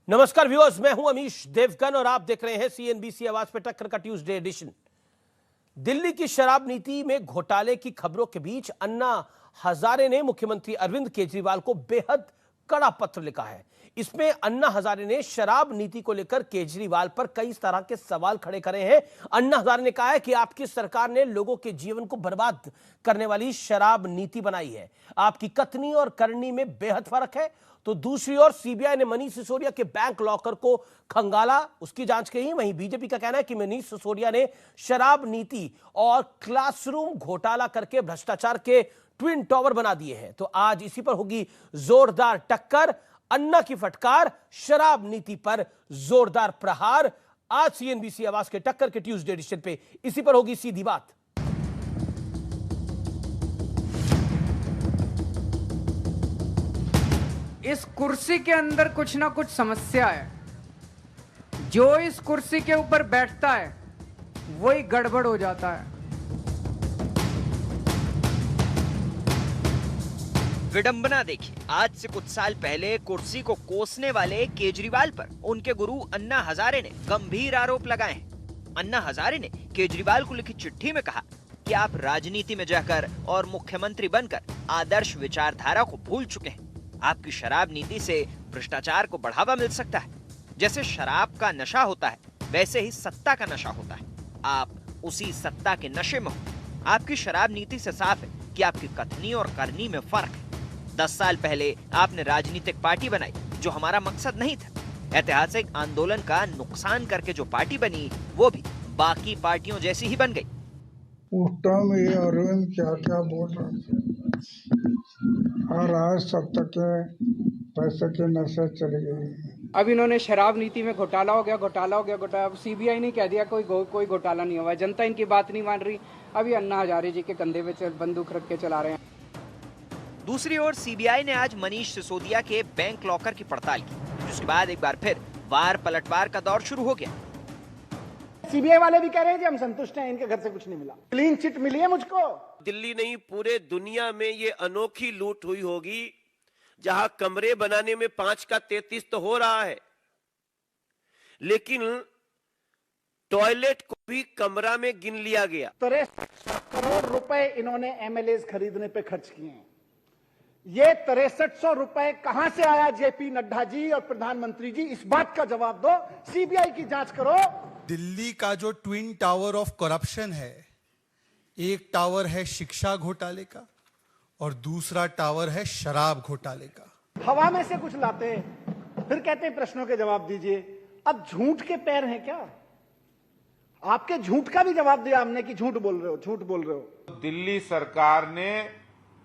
नमस्कार व्यूअर्स, मैं हूं अमीश देवगन और आप देख रहे हैं सीएनबीसी आवाज पे टक्कर का ट्यूसडे एडिशन। दिल्ली की शराब नीति में घोटाले की खबरों के बीच अन्ना हजारे ने मुख्यमंत्री अरविंद केजरीवाल को बेहद कड़ा पत्र लिखा है। इसमें अन्ना हजारे ने शराब नीति को लेकर केजरीवाल पर कई तरह के सवाल खड़े करे हैं। अन्ना हजारे ने कहा है कि आपकी सरकार ने लोगों के जीवन को बर्बाद करने वाली शराब नीति बनाई है। आपकी कथनी और करनी में बेहद फर्क है। तो दूसरी ओर सीबीआई ने मनीष सिसोदिया के बैंक लॉकर को खंगाला, उसकी जांच की। वहीं बीजेपी का कहना है कि मनीष सिसोदिया ने शराब नीति और क्लासरूम घोटाला करके भ्रष्टाचार के ट्विन टावर बना दिए हैं। तो आज इसी पर होगी जोरदार टक्कर। अन्ना की फटकार, शराब नीति पर जोरदार प्रहार। आज सीएनबीसी आवाज के टक्कर के ट्यूसडे एडिशन पे इसी पर होगी सीधी बात। इस कुर्सी के अंदर कुछ ना कुछ समस्या है। जो इस कुर्सी के ऊपर बैठता है वही गड़बड़ हो जाता है। विडंबना देखिए, आज से कुछ साल पहले कुर्सी को कोसने वाले केजरीवाल पर उनके गुरु अन्ना हजारे ने गंभीर आरोप लगाए हैं। अन्ना हजारे ने केजरीवाल को लिखी चिट्ठी में कहा कि आप राजनीति में जाकर और मुख्यमंत्री बनकर आदर्श विचारधारा को भूल चुके हैं। आपकी शराब नीति से भ्रष्टाचार को बढ़ावा मिल सकता है। जैसे शराब का नशा होता है, वैसे ही सत्ता का नशा होता है। आप उसी सत्ता के नशे में हो। आपकी शराब नीति से साफ है कि आपकी कथनी और करनी में फर्क है। 10 साल पहले आपने राजनीतिक पार्टी बनाई जो हमारा मकसद नहीं था। ऐतिहासिक आंदोलन का नुकसान करके जो पार्टी बनी वो भी बाकी पार्टियों जैसी ही बन गई। उस टाइम ये अरविंद क्या क्या बोल रहे थे और आज सत्ता के पैसे के नशे चले गए। अब इन्होंने शराब नीति में घोटाला हो गया। अब सीबीआई ने कह दिया कोई घोटाला नहीं हुआ। जनता इनकी बात नहीं मान रही। अभी अन्ना हजारे जी के कंधे पे बंदूक रख के चला रहे हैं। दूसरी ओर सीबीआई ने आज मनीष सिसोदिया के बैंक लॉकर की पड़ताल की, जिसके बाद एक बार फिर वार पलटवार का दौर शुरू हो गया। सीबीआई वाले भी कह रहे हैं कि हम संतुष्ट हैं, इनके घर से कुछ नहीं मिला, क्लीन चिट मिली है मुझको। दिल्ली नहीं, पूरे दुनिया में ये अनोखी लूट हुई होगी जहां कमरे बनाने में 5 का 33 तो हो रहा है, लेकिन टॉयलेट को भी कमरा में गिन लिया गया। 63 करोड़ रुपए इन्होंने एमएलए खरीदने पे खर्च किए हैं। ये 6300 रुपए कहां से आया? जेपी नड्डा जी और प्रधानमंत्री जी, इस बात का जवाब दो। सीबीआई की जांच करो। दिल्ली का जो ट्विन टावर ऑफ करप्शन है, एक टावर है शिक्षा घोटाले का और दूसरा टावर है शराब घोटाले का। हवा में से कुछ लाते फिर कहते हैं प्रश्नों के जवाब दीजिए। अब झूठ के पैर हैं क्या? आपके झूठ का भी जवाब दिया हमने कि झूठ बोल रहे हो। दिल्ली सरकार ने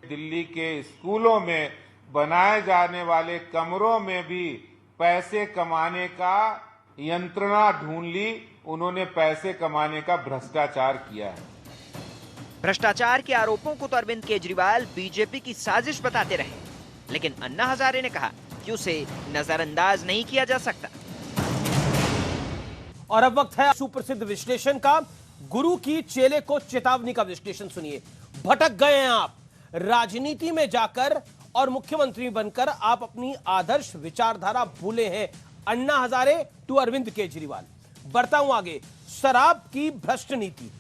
दिल्ली के स्कूलों में बनाए जाने वाले कमरों में भी पैसे कमाने का यंत्रणा ढूंढ ली। उन्होंने पैसे कमाने का भ्रष्टाचार किया है। भ्रष्टाचार के आरोपों को तो अरविंद केजरीवाल बीजेपी की साजिश बताते रहे, लेकिन अन्ना हजारे ने कहा कि उसे नजरअंदाज नहीं किया जा सकता। और अब वक्त है सुप्रसिद्ध विश्लेषण का। गुरु की चेले को चेतावनी का विश्लेषण सुनिए। भटक गए हैं आप राजनीति में जाकर और मुख्यमंत्री बनकर, आप अपनी आदर्श विचारधारा भूले हैं। अन्ना हजारे टू अरविंद केजरीवाल। बढ़ता हूं आगे। शराब की भ्रष्ट नीति,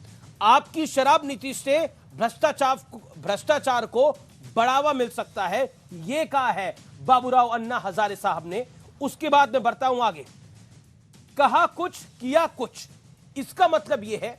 आपकी शराब नीति से भ्रष्टाचार को बढ़ावा मिल सकता है, यह कहा है बाबूराव अन्ना हजारे साहब ने। उसके बाद में बढ़ता हूं आगे। कहा कुछ किया कुछ, इसका मतलब यह है,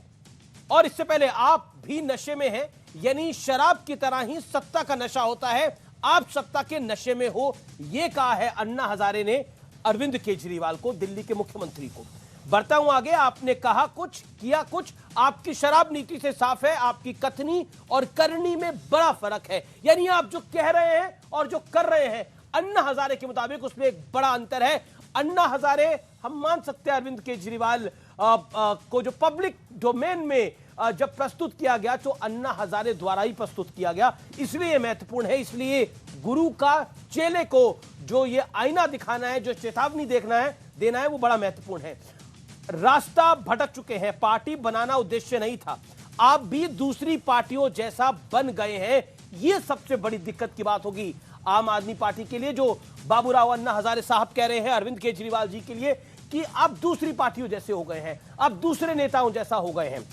और इससे पहले आप भी नशे में हैं, यानी शराब की तरह ही सत्ता का नशा होता है, आप सत्ता के नशे में हो, यह कहा है अन्ना हजारे ने अरविंद केजरीवाल को, दिल्ली के मुख्यमंत्री को। बढ़ता हूं आगे। आपने कहा कुछ किया कुछ, आपकी शराब नीति से साफ है, आपकी कथनी और करनी में बड़ा फर्क है। यानी आप जो कह रहे हैं और जो कर रहे हैं, अन्ना हजारे के मुताबिक उसमें एक बड़ा अंतर है। अन्ना हजारे, हम मान सकते हैं अरविंद केजरीवाल को जो पब्लिक डोमेन में जब प्रस्तुत किया गया तो अन्ना हजारे द्वारा ही प्रस्तुत किया गया, इसलिए महत्वपूर्ण है। इसलिए गुरु का चेले को जो ये आईना दिखाना है, जो चेतावनी देना है, वो बड़ा महत्वपूर्ण है। रास्ता भटक चुके हैं, पार्टी बनाना उद्देश्य नहीं था, आप भी दूसरी पार्टियों जैसा बन गए हैं, ये सबसे बड़ी दिक्कत की बात होगी। आम आदमी पार्टी के लिए, जो बाबूराव अन्ना हजारे साहब कह रहे हैं अरविंद केजरीवाल जी के लिए कि अब दूसरी पार्टियों जैसे हो गए हैं, अब दूसरे नेताओं जैसा हो गए हैं,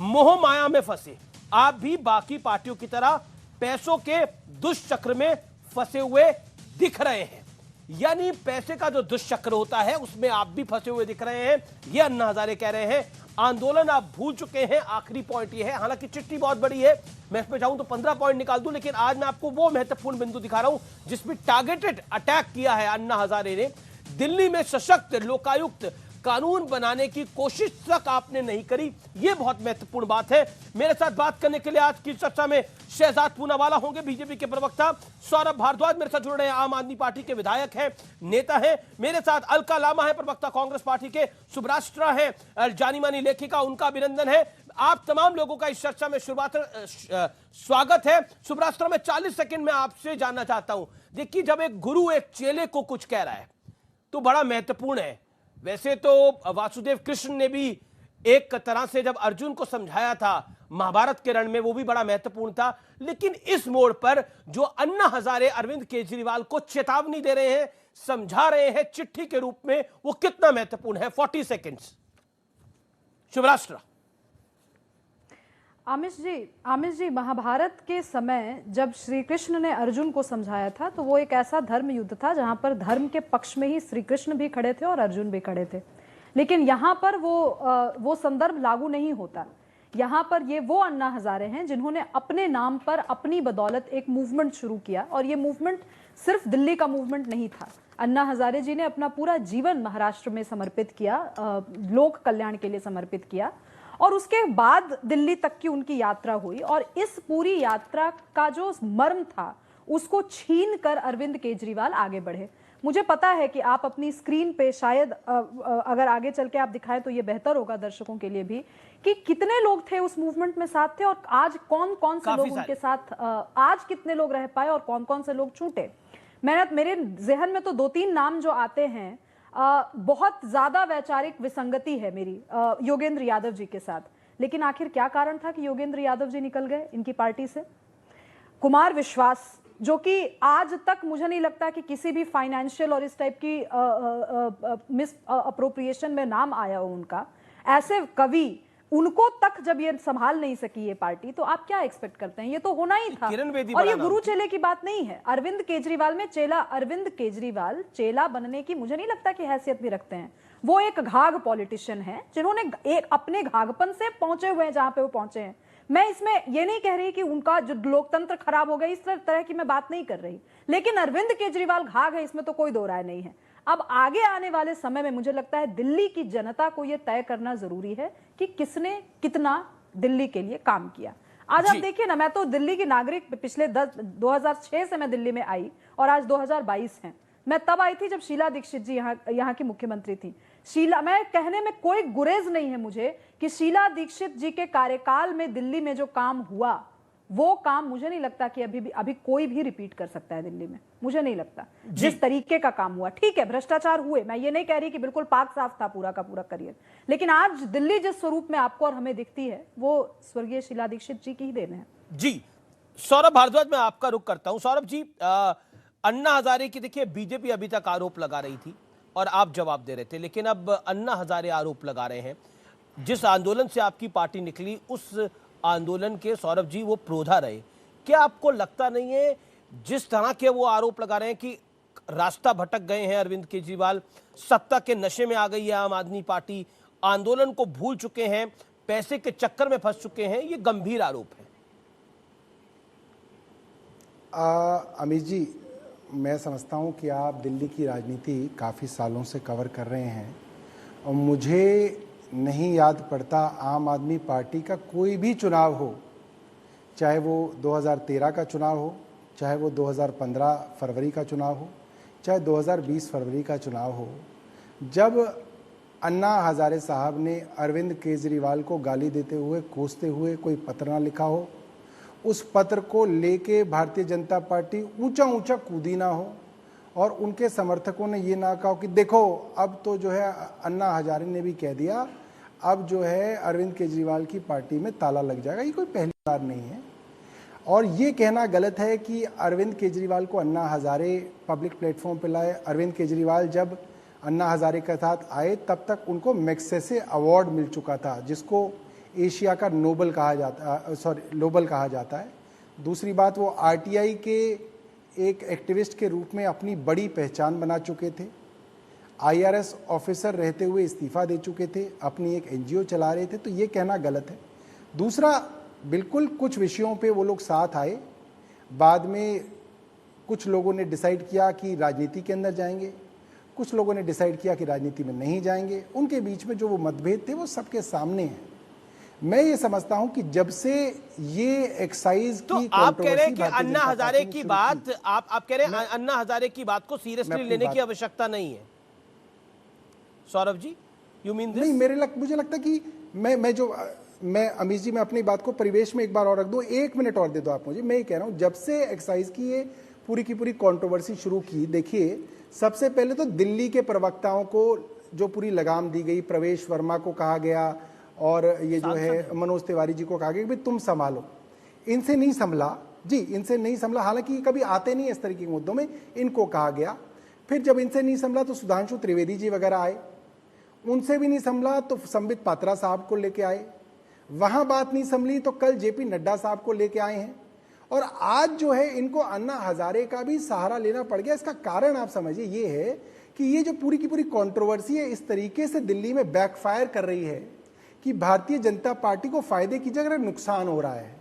मोह माया में फंसे, आप भी बाकी पार्टियों की तरह पैसों के दुष्चक्र में फंसे हुए दिख रहे हैं। यानी पैसे का जो दुष्चक्र होता है उसमें आप भी फंसे हुए दिख रहे हैं, यह अन्ना हजारे कह रहे हैं। आंदोलन आप भूल चुके हैं। आखिरी पॉइंट यह है, हालांकि चिट्ठी बहुत बड़ी है, मैं इसमें चाहूं तो 15 पॉइंट निकाल दूं, लेकिन आज मैं आपको वो महत्वपूर्ण बिंदु दिखा रहा हूं जिसमें टारगेटेड अटैक किया है अन्ना हजारे ने। दिल्ली में सशक्त लोकायुक्त कानून बनाने की कोशिश तक आपने नहीं करी, यह बहुत महत्वपूर्ण बात है। मेरे साथ बात करने के लिए आज की चर्चा में शहजाद पूनावाला होंगे, बीजेपी के प्रवक्ता। सौरभ भारद्वाज मेरे साथ जुड़ रहे हैं, आम आदमी पार्टी के विधायक हैं, नेता हैं। मेरे साथ अलका लामा है, प्रवक्ता कांग्रेस पार्टी के। सुब्राष्ट्रा है, जानी मानी लेखिका, उनका अभिनंदन है। आप तमाम लोगों का इस चर्चा में स्वागत है। सुब्राष्ट्रा में 40 सेकंड में आपसे जानना चाहता हूं, देखिए जब एक गुरु एक चेले को कुछ कह रहा है तो बड़ा महत्वपूर्ण है। वैसे तो वासुदेव कृष्ण ने भी एक तरह से जब अर्जुन को समझाया था महाभारत के रण में, वो भी बड़ा महत्वपूर्ण था, लेकिन इस मोड़ पर जो अन्ना हजारे अरविंद केजरीवाल को चेतावनी दे रहे हैं, समझा रहे हैं चिट्ठी के रूप में, वो कितना महत्वपूर्ण है? 40 सेकंड्स। शिवराष्ट्र। आमिष जी, महाभारत के समय जब श्री कृष्ण ने अर्जुन को समझाया था तो वो एक ऐसा धर्म युद्ध था जहां पर धर्म के पक्ष में ही श्री कृष्ण भी खड़े थे और अर्जुन भी खड़े थे। लेकिन यहाँ पर वो संदर्भ लागू नहीं होता। यहाँ पर ये वो अन्ना हजारे हैं जिन्होंने अपने नाम पर अपनी बदौलत एक मूवमेंट शुरू किया, और ये मूवमेंट सिर्फ दिल्ली का मूवमेंट नहीं था। अन्ना हजारे जी ने अपना पूरा जीवन महाराष्ट्र में समर्पित किया, लोक कल्याण के लिए समर्पित किया, और उसके बाद दिल्ली तक की उनकी यात्रा हुई। और इस पूरी यात्रा का जो मर्म था उसको छीन कर अरविंद केजरीवाल आगे बढ़े। मुझे पता है कि आप अपनी स्क्रीन पे शायद अगर आगे चल के आप दिखाएं तो ये बेहतर होगा दर्शकों के लिए भी, कि कितने लोग थे उस मूवमेंट में साथ थे, और आज कौन कौन से लोग उनके साथ, आज कितने लोग रह पाए और कौन कौन से लोग छूटे। मेरे जहन में तो 2-3 नाम जो आते हैं, बहुत ज्यादा वैचारिक विसंगति है मेरी योगेंद्र यादव जी के साथ। लेकिन आखिर क्या कारण था कि योगेंद्र यादव जी निकल गए इनकी पार्टी से? कुमार विश्वास, जो कि आज तक मुझे नहीं लगता कि किसी भी फाइनेंशियल और इस टाइप की मिस अप्रोप्रिएशन में नाम आया हो उनका, ऐसे कवि, उनको तक जब ये संभाल नहीं सकी ये पार्टी, तो आप क्या एक्सपेक्ट करते हैं? ये तो होना ही था। और ये गुरु चेले की बात नहीं है। अरविंद केजरीवाल में चेला, अरविंद केजरीवाल चेला बनने की मुझे नहीं लगता कि हैसियत भी रखते हैं। वो एक घाघ पॉलिटिशियन है जिन्होंने एक अपने घाघपन से पहुंचे हुए हैं जहां पे वो पहुंचे हैं। मैं इसमें ये नहीं कह रही कि उनका जो लोकतंत्र खराब हो गया, इस तरह की मैं बात नहीं कर रही, लेकिन अरविंद केजरीवाल घाघ है, इसमें तो कोई दो राय नहीं है। अब आगे आने वाले समय में मुझे लगता है दिल्ली की जनता को यह तय करना जरूरी है कि किसने कितना दिल्ली के लिए काम किया। आज आप देखिए ना, मैं तो दिल्ली की नागरिक, पिछले 2006 से मैं दिल्ली में आई और आज 2022 है। मैं तब आई थी जब शीला दीक्षित जी यहाँ की मुख्यमंत्री थी। मैं कहने में कोई गुरेज नहीं है मुझे कि शीला दीक्षित जी के कार्यकाल में दिल्ली में जो काम हुआ, वो काम मुझे नहीं लगता कि अभी कोई भी रिपीट कर सकता है दिल्ली में। मुझे नहीं लगता जिस तरीके का काम हुआ। ठीक है, भ्रष्टाचार हुए, मैं ये नहीं कह रही कि बिल्कुल पाक साफ था पूरा का पूरा करियर, लेकिन आज दिल्ली जिस स्वरूप में आपको और हमें दिखती है वो स्वर्गीय शीला दीक्षित जी की ही देन है। जी, सौरभ भारद्वाज, मैं आपका रुख करता हूं। सौरभ जी, अन्ना हजारे की देखिए बीजेपी अभी तक आरोप लगा रही थी और आप जवाब दे रहे थे, लेकिन अब अन्ना हजारे आरोप लगा रहे हैं। जिस आंदोलन से आपकी पार्टी निकली उस आंदोलन के सौरभ जी वो प्रोधा रहे। क्या आपको लगता नहीं है जिस तरह के वो आरोप लगा रहे हैं कि रास्ता भटक गए हैं अरविंद केजरीवाल, सत्ता के नशे में आ गई है आम आदमी पार्टी, आंदोलन को भूल चुके हैं, पैसे के चक्कर में फंस चुके हैं, ये गंभीर आरोप है? अमित जी, मैं समझता हूं कि आप दिल्ली की राजनीति काफ़ी सालों से कवर कर रहे हैं और मुझे नहीं याद पड़ता आम आदमी पार्टी का कोई भी चुनाव हो, चाहे वो 2013 का चुनाव हो, चाहे वो 2015 फरवरी का चुनाव हो, चाहे 2020 फरवरी का चुनाव हो, जब अन्ना हजारे साहब ने अरविंद केजरीवाल को गाली देते हुए, कोसते हुए कोई पत्र ना लिखा हो, उस पत्र को लेके भारतीय जनता पार्टी ऊंचा ऊंचा कूदी ना हो और उनके समर्थकों ने ये ना कहा कि देखो अब तो जो है अन्ना हजारे ने भी कह दिया, अब जो है अरविंद केजरीवाल की पार्टी में ताला लग जाएगा। ये कोई पहली बार नहीं है। और ये कहना गलत है कि अरविंद केजरीवाल को अन्ना हजारे पब्लिक प्लेटफॉर्म पे लाए। अरविंद केजरीवाल जब अन्ना हजारे के साथ आए तब तक उनको मैग्सेसे अवार्ड मिल चुका था, जिसको एशिया का नोबल कहा जाता है। दूसरी बात, वो आरटीआई के एक एक्टिविस्ट के रूप में अपनी बड़ी पहचान बना चुके थे। आईआरएस ऑफिसर रहते हुए इस्तीफा दे चुके थे, अपनी एक एनजीओ चला रहे थे, तो ये कहना गलत है। दूसरा, बिल्कुल कुछ विषयों पे वो लोग साथ आए, बाद में कुछ लोगों ने डिसाइड किया कि राजनीति के अंदर जाएंगे, कुछ लोगों ने डिसाइड किया कि राजनीति में नहीं जाएंगे। उनके बीच में जो वो मतभेद थे वो सबके सामने हैं। मैं ये समझता हूं कि जब से ये एक्साइज तो की आप कह रहे हैं कि भारतीय अन्ना जनता हजारे पार्टी ने की शुरू बात आप कह रहे हैं अन्ना हजारे की बात को सीरियसली अपनी लेने बात- की आवश्यकता नहीं है। सौरभ जी, यू मीन नहीं, दिस? मुझे लगता कि मैं अमीश जी, मैं अपनी बात को परिवेश में एक बार और रख दूं, 1 मिनट और दे दो आप मुझे। मैं ये कह रहा हूं, जब से एक्साइज की ये पूरी की पूरी कंट्रोवर्सी शुरू की, देखिए सबसे पहले तो दिल्ली के प्रवक्ताओं को जो पूरी लगाम दी गई, प्रवेश वर्मा को कहा गया और ये जो है मनोज तिवारी जी को कहा गया कि भाई तुम संभालो। इनसे नहीं संभला जी, इनसे नहीं संभला। हालांकि ये कभी आते नहीं इस तरीके के मुद्दों में, इनको कहा गया। फिर जब इनसे नहीं संभला तो सुधांशु त्रिवेदी जी वगैरह आए, उनसे भी नहीं संभला तो संबित पात्रा साहब को लेके आए, वहां बात नहीं संभली तो कल जेपी नड्डा साहब को लेके आए हैं, और आज जो है इनको अन्ना हजारे का भी सहारा लेना पड़ गया। इसका कारण आप समझिए ये है कि ये जो पूरी की पूरी कंट्रोवर्सी है इस तरीके से दिल्ली में बैकफायर कर रही है कि भारतीय जनता पार्टी को फायदे की जगह नुकसान हो रहा है।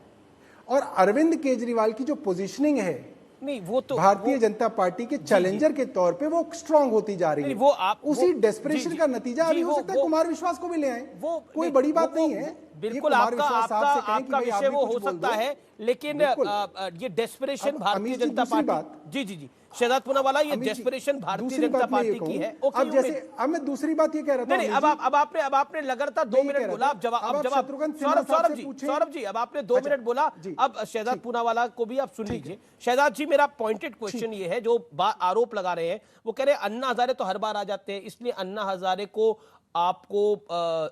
और अरविंद केजरीवाल की जो पोजीशनिंग है नहीं, वो तो भारतीय जनता पार्टी के चैलेंजर के तौर पे वो स्ट्रांग होती जा रही है। वो आप उसी डेस्परेशन का नतीजा अभी हो सकता है कुमार विश्वास को भी ले आए। वो कोई बड़ी बात नहीं है। बिल्कुल आपका विषय वो हो सकता है, लेकिन ये डेस्परेशन भारतीय जनता पार्टी जी शहजाद पूनावाला, ये डेस्परेशन भारतीय जनता पार्टी की है। अब जैसे अब मैं दूसरी बात ये कह रहा था, नहीं, अब आपने लगातार 2 मिनट बोला। अब सौरभ जी अब आपने 2 मिनट बोला। अब शहजाद पूनावाला को भी आप सुन लीजिए। शहजाद जी, मेरा पॉइंटेड क्वेश्चन ये है, जो आरोप लगा रहे हैं, वो कह रहे हैं अन्ना हजारे तो हर बार आ जाते हैं, इसलिए अन्ना हजारे को आपको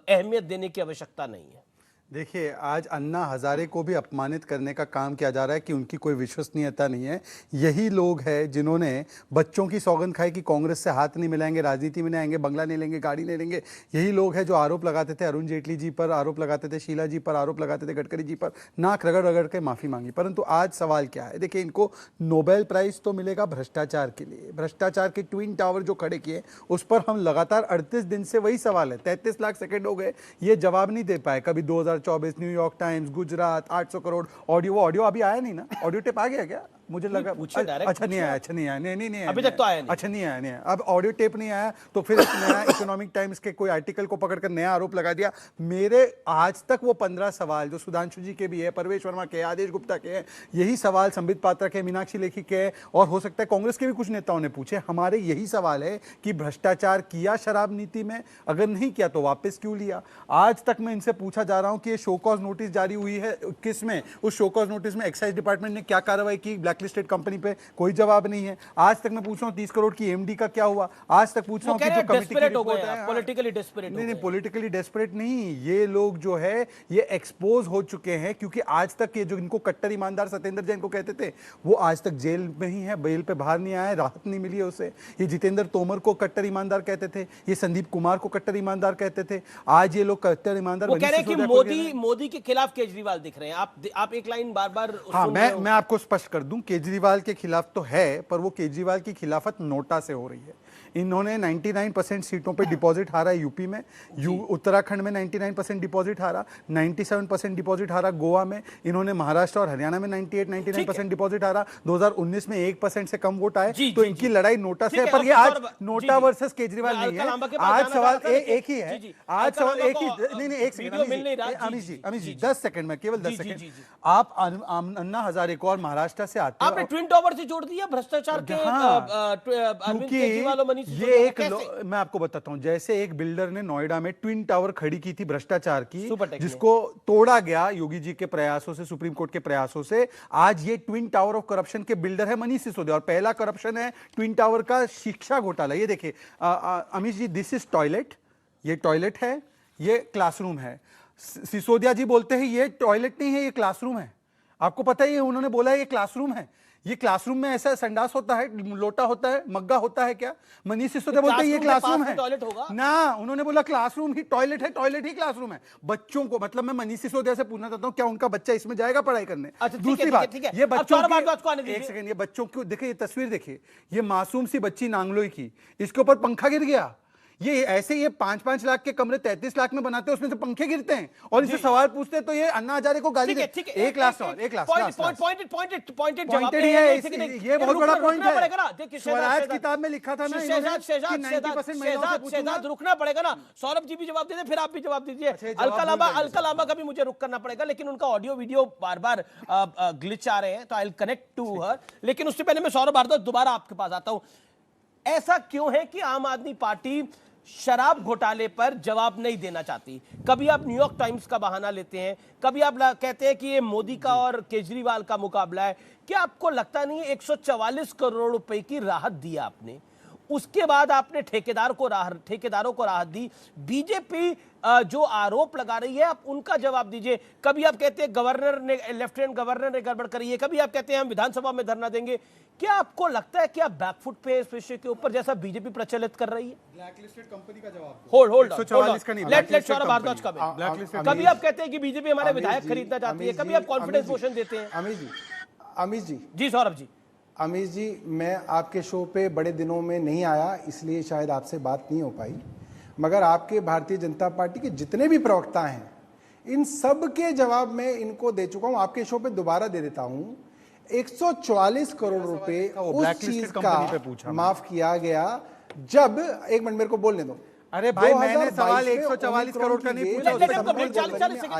अहमियत देने की आवश्यकता नहीं है। देखिए, आज अन्ना हजारे को भी अपमानित करने का काम किया जा रहा है कि उनकी कोई विश्वसनीयता नहीं है। यही लोग हैं जिन्होंने बच्चों की सौगंध खाई कि कांग्रेस से हाथ नहीं मिलाएंगे, राजनीति में नहीं आएंगे, बंगला नहीं लेंगे, गाड़ी नहीं लेंगे। यही लोग हैं जो आरोप लगाते थे अरुण जेटली जी पर, आरोप लगाते थे शीला जी पर, आरोप लगाते थे गडकरी जी पर, नाक रगड़ रगड़ के माफी मांगी। परंतु आज सवाल क्या है? देखिए, इनको नोबेल प्राइज तो मिलेगा भ्रष्टाचार के लिए। भ्रष्टाचार के ट्विन टावर जो खड़े किए उस पर हम लगातार 38 दिन से वही सवाल है। 33 लाख सेकंड हो गए, ये जवाब नहीं दे पाए। कभी 2024 New York times, Gujarat 800 crore audio अभी आया नहीं ना? ऑडियो टेप आ गया क्या? मुझे लगा अच्छा नहीं आया, नहीं अभी तक तो आया नहीं। अच्छा नहीं आया। अब ऑडियो टेप नहीं आया तो फिर एक नया इकोनॉमिक टाइम्स के कोई आर्टिकल को पकड़कर नया आरोप लगा दिया। मेरे आज तक वो 15 सवाल जो सुधांशु जी के भी है, परवेश वर्मा के, आदेश गुप्ता के हैं, यही सवाल संबित पात्रा के, मीनाक्षी लेखी के, और हो सकता है कांग्रेस के भी कुछ नेताओं ने पूछे। हमारे यही सवाल है कि भ्रष्टाचार किया शराब नीति में? अगर नहीं किया तो वापस क्यों लिया? आज तक मैं इनसे पूछा जा रहा हूं कि ये शो कॉज नोटिस जारी हुई है किसमें, उस शो कॉज नोटिस में एक्साइज डिपार्टमेंट ने क्या कार्रवाई की? ब्लैकलिस्टेड कंपनी पे कोई जवाब नहीं है। आज तक मैं पूछ रहा हूं 30 करोड़ की एमडी का क्या हुआ? आज तक पूछ रहा हूं कि जो कमिटी की रिपोर्ट है, पॉलिटिकली डेस्परेट नहीं, पॉलिटिकली डेस्परेट नहीं, ये लोग जो है ये एक्सपोज हो चुके हैं। क्योंकि आज तक ये जो इनको कट्टर ईमानदार सत्येंद्र जैन को कहते थे, वो आज तक जेल में ही है, बेल पे बाहर नहीं आया, राहत नहीं मिली है उसे। ये जितेंद्र तोमर को कट्टर ईमानदार कहते थे, ये संदीप कुमार को कट्टर ईमानदार कहते थे, आज ये लोग कट्टर ईमानदार कह रहे हैं कि मोदी के खिलाफ केजरीवाल दिख रहे हैं। आप एक लाइन बार-बार हाँ, मैं आपको स्पष्ट कर दूं, केजरीवाल के खिलाफ तो है, पर वो केजरीवाल की खिलाफत नोटा से हो रही है। इन्होंने 99% सीटों पे डिपॉजिट हारा है यूपी में, उत्तराखंड में 99% डिपॉजिट हारा, 97% डिपॉजिट हारा गोवा में, इन्होंने महाराष्ट्र और हरियाणा में 99% डिपॉजिट हारा। 2019 में 1% से कम वोट आए। तो इनकी लड़ाई नोटा से है। पर ये आज नोटा वर्सेस केजरीवाल नहीं है। आज सवाल एक ही है। आज सवाल एक ही नहीं, एक सेकंड अमित जी 10 सेकंड में, केवल 10 सेकंड। आप अन्ना हजारे को और महाराष्ट्र से आते आपने ट्विन टावर से जोड़ दिया भ्रष्टाचार के अरविंद केजरीवाल और मनीष ये एक मैं आपको बताता हूं, जैसे एक बिल्डर ने नोएडा में ट्विन टावर खड़ी की थी भ्रष्टाचार की, जिसको तोड़ा गया योगी जी के प्रयासों से, सुप्रीम कोर्ट के प्रयासों से। आज ये ट्विन टावर ऑफ करप्शन के बिल्डर है मनीष सिसोदिया, और पहला करप्शन है ट्विन टावर का शिक्षा घोटाला। ये देखिए Amit ji, this is toilet, ये टॉयलेट है, ये क्लासरूम है। सिसोदिया जी बोलते हैं ये टॉयलेट नहीं है, ये क्लासरूम है। आपको पता ही है, उन्होंने बोला है ये क्लासरूम है। ये क्लासरूम में ऐसा संडास होता है, लोटा होता है, मग्गा होता है क्या? मनीष सिसोदिया बोलते हैं ये क्लासरूम है टॉयलेट होगा ना, उन्होंने बोला क्लासरूम ही टॉयलेट है, टॉयलेट ही क्लासरूम है। बच्चों को, मतलब मैं मनीष सिसोदिया से पूछना चाहता हूँ क्या उनका बच्चा इसमें जाएगा पढ़ाई करने? अच्छा, दूसरी बात, ये बच्चों की, एक सेकंड, ये बच्चों को देखिए, ये तस्वीर देखिए, ये मासूम सी बच्ची नांगलोई की, इसके ऊपर पंखा गिर गया। ये ऐसे ये 5-5 लाख के कमरे 33 लाख में बनाते हैं, उसमें से पंखे गिरते हैं और इनसे सवाल पूछते हैं तो ये अन्ना हजारे को गाली देते हैं। एक लास्ट पॉइंटेड है, ये बहुत बड़ा पॉइंट है। स्वराज किताब में लिखा था ना, शहजाद रुकना पड़ेगा ना। सौरभ जी भी जवाब दे, फिर आप भी जवाब दीजिए। अलका लांबा का भी मुझे रुक करना पड़ेगा, लेकिन उनका ऑडियो वीडियो बार बार ग्लिच आ रहे हैं, तो I will connect to her. लेकिन उससे पहले मैं सौरभ भारद्वाज दोबारा आपके पास आता हूं। ऐसा क्यों है कि आम आदमी पार्टी शराब घोटाले पर जवाब नहीं देना चाहती? कभी आप न्यूयॉर्क टाइम्स का बहाना लेते हैं, कभी आप कहते हैं कि ये मोदी का और केजरीवाल का मुकाबला है। क्या आपको लगता नहीं है 144 करोड़ रुपए की राहत दी आपने, उसके बाद आपने ठेकेदारों को राहत दी? बीजेपी जो आरोप लगा रही है, आप उनका जवाब दीजिए। कभी आप कहते हैं गवर्नर ने, लेफ्टिनेंट गवर्नर ने गड़बड़ करी है, कभी आप कहते हैं हम विधानसभा में धरना देंगे। क्या आपको लगता है कि आप बैकफुट पे इस विषय के ऊपर, जैसा बीजेपी प्रचलित कर रही है? ब्लैकलिस्टेड कंपनी का जवाब होल्ड लेट सौरभ भारद्वाज का भी। कभी आप कहते हैं कि बीजेपी हमारे विधायक खरीदना चाहती है, कभी आप कॉन्फिडेंस मोशन देते हैं। अमित जी सौरभ जी। अमित जी, मैं आपके शो पे बड़े दिनों में नहीं आया, इसलिए शायद आपसे बात नहीं हो पाई, मगर आपके भारतीय जनता पार्टी के जितने भी प्रवक्ता हैं, इन सब के जवाब मैं इनको दे चुका हूं। आपके शो पे दोबारा दे देता हूं। 144 करोड़ रुपए उस चीज का माफ किया गया जब, एक मिनट मेरे को बोलने दो। अरे भाई, मैंने सवाल 144 करोड़ का नहीं पूछा,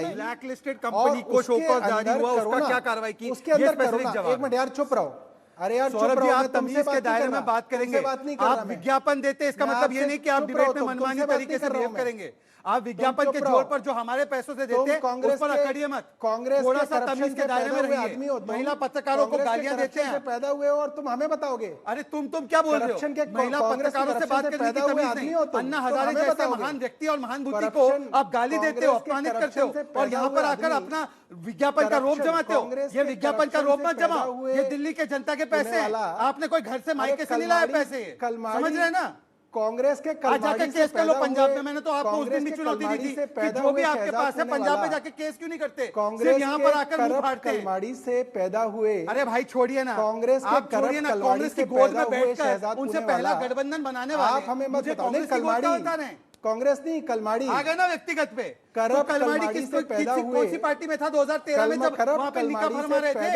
ब्लैक लिस्टेड कंपनी को शोकॉज जारी हुआ, उसका क्या कार्रवाई की, उसके अंदर करो। एक मिनट यार, चुप रहो। अरे यार सौरभ जी, आप तमीज के दायरे में बात करेंगे। आप विज्ञापन देते, इसका मतलब ये नहीं कि आप डिबेट में मनमानी तरीके से बिहेव करेंगे। आप विज्ञापन के जोर पर जो हमारे पैसों से देते हैं, उस पर अकड़िए मत। कांग्रेस थोड़ा सा तमीज के दायरे में रहिए। महिला पत्रकारों को गालियां देते हैं, पैदा हुए हो और तुम हमें बताओगे। अरे तुम क्या बोल रहे हो? महिला पत्रकारों से बात करने की तमीज नहीं। अन्ना हजारे जैसे महान व्यक्ति और महान बुद्धि को आप गाली देते हो, अपमानित करते हो, और यहाँ पर आकर अपना विज्ञापन का रोप जमाते हो। ये विज्ञापन का रोप मत जमाओ, ये दिल्ली के जनता के पैसे हैं। आपने कोई घर से मायके से नहीं लाया पैसे, समझ रहे ना? कांग्रेस के आज जाके केस कर लो पंजाब में। मैंने तो आपको उस दिन भी चुनौती दी थी कि जो भी आपके पास है पंजाब में जाके केस क्यों नहीं करते, सिर्फ यहाँ पर आकर मुंह फाड़ते हैं। कलमाड़ी से पैदा हुए, अरे भाई छोड़िए ना, कांग्रेस आप छोड़िए ना, कांग्रेस की गोद में बैठकर उनसे पहला गठबंधन बनाने वाले आप हमें मत बताओ। कलमाड़ी कांग्रेस नहीं, कलमाड़ी आ गए ना व्यक्तिगत पे। तो कलमाड़ी कौन सी पार्टी में था 2013 में, जब वहां पे निका फरमा रहे थे?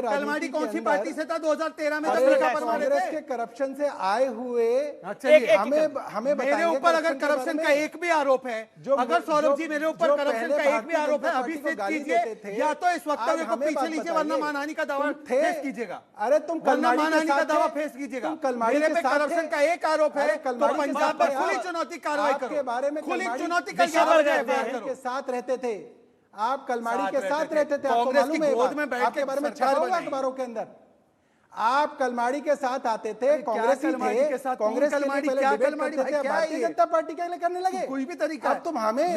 कलमाड़ी कौन सी पार्टी से था 2013 में, जब निका फरमा रहे थे? कांग्रेस के करप्शन से आए हुए, हमें मेरे ऊपर अगर करप्शन का एक भी आरोप है, अगर सौरभ जी मेरे ऊपर करप्शन का एक भी आरोप है, अभी से कीजिए, या तो इस वक्तव्य को पीछे लीजिए, वरना मानहानि का दावा फेस कीजिएगा। अरे तुम मानहानि का दावा फेस कीजिएगा। मेरे पे करप्शन का एक आरोप है तो पंजाब में खुली चुनौती कार्रवाई करो, बारे में खुली चुनौती के साथ रहते थे आप, कलमाड़ी के साथ रहते थे, आपको मालूम है? आपके बारे में छपा हुआ अखबारों के अंदर। आप कलमाड़ी के साथ आते थे, कांग्रेस थे, कांग्रेस कलमाड़ी क्या, कलमाड़ी भारतीय जनता पार्टी के लिए करने लगे। कोई भी तरीका अब तुम हमें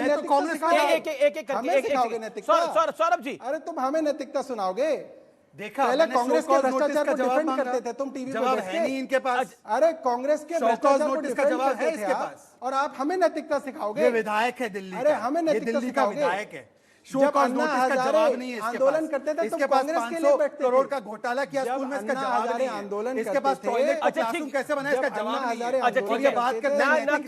सिखाओगे नैतिकता? सौरभ जी, अरे तुम हमें नैतिकता सुनाओगे? देखा, पहले कांग्रेस के भ्रष्टाचार को डिफेंड करते थे तुम टीवी पे बैठ के, नहीं इनके पास। अरे कांग्रेस के भ्रष्टाचार को नोटिस का जवाब है इसके पास, और आप हमें नैतिकता सिखाओगे? ये विधायक है दिल्ली, अरे हमें नैतिकता सिखाओगे? विधायक है, शोकॉज नोटिस का जवाब नहीं है इसके पास। आंदोलन करते थे इसके पास 500 करोड़ का घोटाला किया स्कूल में, इसका जवाब नहीं है। आंदोलन इसके पास टॉयलेट क्लासरूम कैसे बना, इसका जवाब नहीं है। अच्छा ठीक है, बात करते हैं ना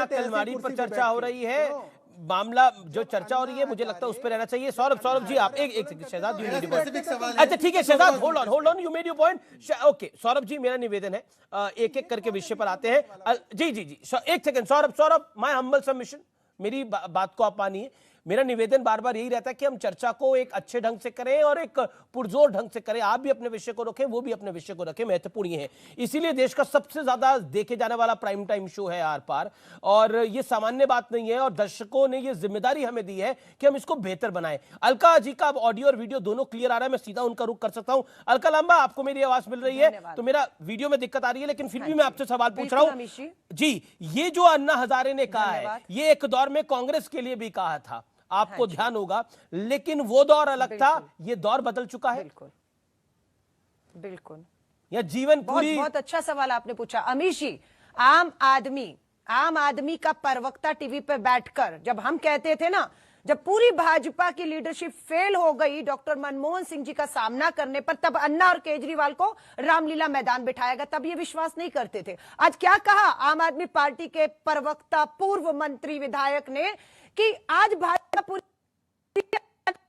कलमाड़ी पर चर्चा हो रही है, मामला जो चर्चा हो रही है मुझे लगता है उस पर रहना चाहिए। सौरभ जी आप एक शहजाद, अच्छा ठीक है Shahzad, hold on, you made your point. Okay Saurabh ji, मेरा निवेदन है एक एक करके विषय पर आते हैं। जी एक second Saurabh, my humble submission, मेरी बात को आप मानिए। मेरा निवेदन बार बार यही रहता है कि हम चर्चा को एक अच्छे ढंग से करें और एक पुरजोर ढंग से करें। आप भी अपने विषय को रखें, वो भी अपने विषय को रखें, महत्वपूर्ण है। इसीलिए देश का सबसे ज्यादा देखे जाने वाला प्राइम टाइम शो है आर पार, और ये सामान्य बात नहीं है, और दर्शकों ने ये जिम्मेदारी हमें दी है कि हम इसको बेहतर बनाएं। अलका जी का अब ऑडियो और वीडियो दोनों क्लियर आ रहा है, मैं सीधा उनका रुख कर सकता हूं। अलका लांबा, आपको मेरी आवाज मिल रही है? तो मेरा वीडियो में दिक्कत आ रही है, लेकिन फिर भी मैं आपसे सवाल पूछ रहा हूं जी। ये जो अन्ना हजारे ने कहा है, ये एक दौर में कांग्रेस के लिए भी कहा था, आपको ध्यान होगा, लेकिन वो दौर अलग था, ये दौर बदल चुका है। बिल्कुल बिल्कुल। या जीवन पूरी बहुत अच्छा सवाल आपने पूछा अमीश जी। आम आदमी का प्रवक्ता टीवी पे बैठकर जब हम कहते थे ना, जब पूरी भाजपा की लीडरशिप फेल हो गई डॉक्टर मनमोहन सिंह जी का सामना करने पर, तब अन्ना और केजरीवाल को रामलीला मैदान बिठाया गया, तब ये विश्वास नहीं करते थे। आज क्या कहा आम आदमी पार्टी के प्रवक्ता पूर्व मंत्री विधायक ने कि आज भाजपा पूरी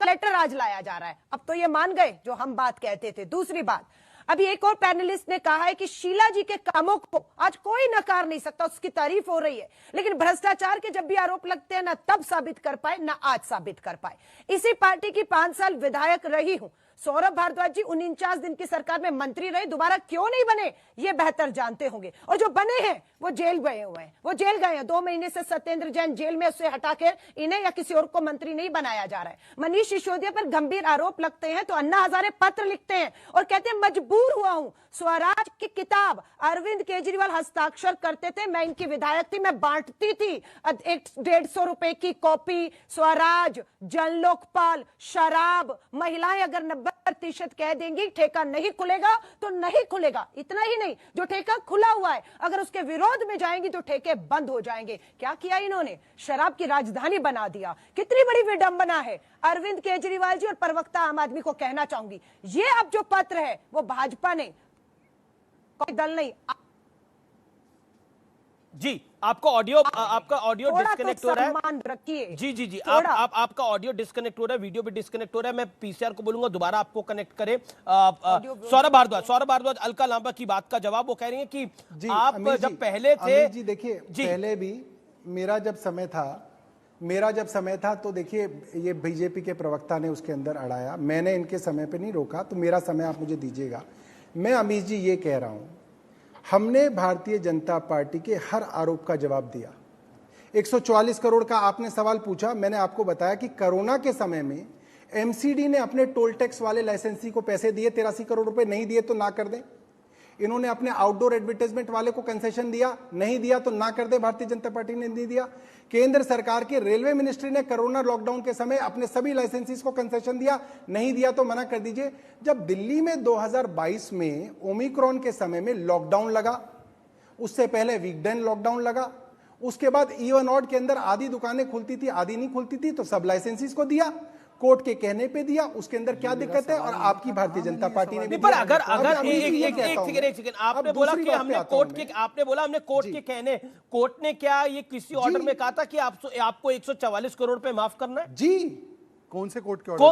लेटर आज लाया जा रहा है। अब तो ये मान गए जो हम बात कहते थे। दूसरी बात, अभी एक और पैनलिस्ट ने कहा है कि शीला जी के कामों को आज कोई नकार नहीं सकता, उसकी तारीफ हो रही है, लेकिन भ्रष्टाचार के जब भी आरोप लगते हैं ना तब साबित कर पाए ना आज साबित कर पाए। इसी पार्टी की 5 साल विधायक रही हूं। सौरभ भारद्वाज जी 49 दिन की सरकार में मंत्री रहे, दोबारा क्यों नहीं बने ये बेहतर जानते होंगे। और जो बने हैं वो जेल गए हुए हैं, वो जेल गए हैं। 2 महीने से सत्येंद्र जैन जेल में, उससे हटाकर इन्हें या किसी और को मंत्री नहीं बनाया जा रहा है। मनीष सिसोदिया पर गंभीर आरोप लगते हैं तो अन्ना हजारे पत्र लिखते हैं और कहते हैं मजबूर हुआ हूं। स्वराज की किताब अरविंद केजरीवाल हस्ताक्षर करते थे, मैं इनकी विधायक थी, मैं बांटती थी 150 रुपए की कॉपी। स्वराज, जन लोकपाल, शराब, महिलाएं अगर 90% कह देंगी ठेका नहीं खुलेगा तो नहीं खुलेगा। इतना ही नहीं, जो ठेका खुला हुआ है अगर उसके विरोध में जाएंगी तो ठेके बंद हो जाएंगे। क्या किया इन्होंने? शराब की राजधानी बना दिया। कितनी बड़ी विडंबना है। अरविंद केजरीवाल जी और प्रवक्ता आम आदमी को कहना चाहूंगी, ये अब जो पत्र है वो भाजपा ने, कोई दल नहीं। जी आपका ऑडियो डिस्कनेक्ट हो रहा है। सम्मान रखिए। जी आपका ऑडियो डिस्कनेक्ट हो रहा है, वीडियो भी डिस्कनेक्ट हो रहा है। मैं पीसीआर को बोलूंगा दोबारा आपको कनेक्ट करें। सौरभ भारद्वाज अलका लांबा की बात का जवाब वो कह रही है कि आप जब पहले थे। जी देखिए, पहले भी मेरा जब समय था तो देखिए ये बीजेपी के प्रवक्ता ने उसके अंदर अड़ाया, मैंने इनके समय पे नहीं रोका, तो मेरा समय आप मुझे दीजिएगा। मैं अमीश जी ये कह रहा हूं, हमने भारतीय जनता पार्टी के हर आरोप का जवाब दिया। 144 करोड़ का आपने सवाल पूछा, मैंने आपको बताया कि कोरोना के समय में एमसीडी ने अपने टोल टैक्स वाले लाइसेंसी को पैसे दिए, 83 करोड़ रुपए नहीं दिए तो ना कर दें। इन्होंने अपने आउटडोर एडवर्टाइजमेंट वाले को कंसेशन दिया, नहीं दिया तो ना कर दे, भारतीय जनता पार्टी ने नहीं दिया। केंद्र सरकार के रेलवे मिनिस्ट्री ने कोरोना लॉकडाउन के समय अपने सभी लाइसेंसीज को कंसेशन दिया, नहीं दिया तो मना कर दीजिए। जब दिल्ली में 2022 में ओमिक्रॉन के समय में लॉकडाउन लगा, उससे पहले वीकडे लॉकडाउन लगा, उसके बाद इवन ऑड के अंदर आधी दुकानें खुलती थी आधी नहीं खुलती थी, तो सब लाइसेंसीज को दिया, कोर्ट के कहने पे दिया। उसके अंदर क्या दिक्कत है? और आपकी भारतीय जनता पार्टी ने भी पर अगर एक सेकंड आपने बोला कि हमने कोर्ट के कहने, कोर्ट ने क्या ये किसी ऑर्डर में कहा था कि आपको 144 करोड़ रुपए माफ करना है? जी, कौन से कोर्ट के ऑर्डर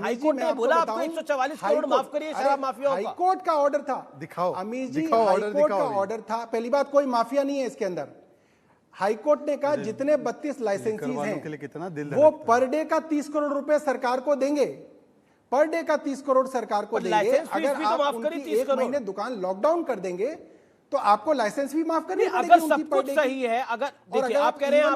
हाईकोर्ट ने बोला आपको 144 करोड़ माफ करिए शराब माफिया। हाईकोर्ट का ऑर्डर था। दिखाओ अमीश जी, हाईकोर्ट का ऑर्डर था। पहली बात, कोई माफिया नहीं है इसके अंदर। हाईकोर्ट ने कहा जितने 32 लाइसेंसीज हैं वो पर डे का 30 करोड़ रुपए सरकार को देंगे, पर डे का 30 करोड़ सरकार को देंगे। अगर आप उनकी 1 महीने दुकान लॉकडाउन कर देंगे तो आपको लाइसेंस भी माफ करनी पड़ेगी। अगर सब कुछ सही है, अगर देखिए आप कह रहे हैं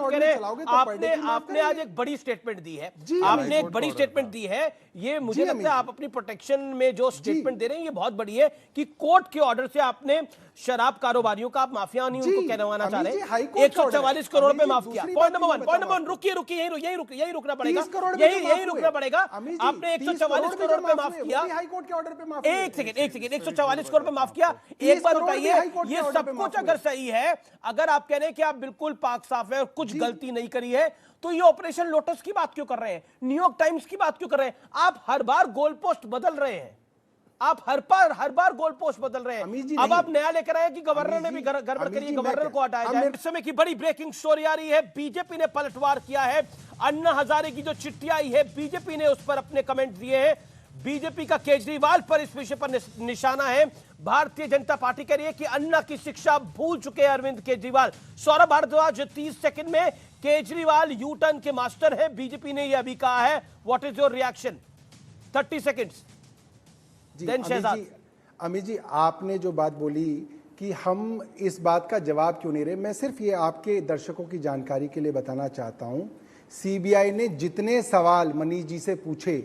आपने आज एक बड़ी स्टेटमेंट दी है, आपने एक बड़ी स्टेटमेंट दी है। ये मुझे लगता है आप अपनी प्रोटेक्शन में जो स्टेटमेंट दे रहे हैं ये बहुत बड़ी है कि कोर्ट के ऑर्डर से आपने शराब कारोबारियों का आप माफिया नहीं उनको कहवाना चाह रहे हैं। 144 करोड़ रुपए माफ किया। पॉइंट नंबर 1 रुकिए यही रुकना पड़ेगा, यही रुकना पड़ेगा। आपने 144 करोड़ रुपए माफ किया। हाईकोर्ट के ऑर्डर पे माफ, एक सेकंड 144 करोड़ रुपए माफ किया। एक बात बताइए, ये सब कुछ अगर सही है, अगर आप कह रहे हैं कि आप बिल्कुल पाक साफ है और कुछ गलती नहीं करी है, तो ये ऑपरेशन लोटस की बात क्यों कर रहे हैं? न्यूयॉर्क टाइम्स की बात क्यों कर रहे हैं? आप हर बार गोल पोस्ट बदल रहे हैं, आप हर बार गोल पोस्ट बदल रहे हैं। अब आप नया लेकर आए कि गवर्नर ने भी गड़बड़ करी, गवर्नर को हटाया जाए। इस समय की बड़ी ब्रेकिंग स्टोरी आ रही है, बीजेपी ने पलटवार किया है। अन्ना हजारे की जो चिट्ठी आई है, बीजेपी ने उस पर अपने कमेंट दिए हैं। बीजेपी का केजरीवाल पर इस विषय पर निशाना है। भारतीय जनता पार्टी कह रही है कि अन्ना की शिक्षा भूल चुके हैं अरविंद केजरीवाल। सौरभ भारद्वाज 30 सेकंड में, केजरीवाल यू टर्न के मास्टर है, बीजेपी ने यह अभी कहा है। What is your reaction? 30 seconds. Amit ji, आपने जो बात बोली कि हम इस बात का जवाब क्यों नहीं रहे, मैं सिर्फ ये आपके दर्शकों की जानकारी के लिए बताना चाहता हूं। सीबीआई ने जितने सवाल मनीष जी से पूछे,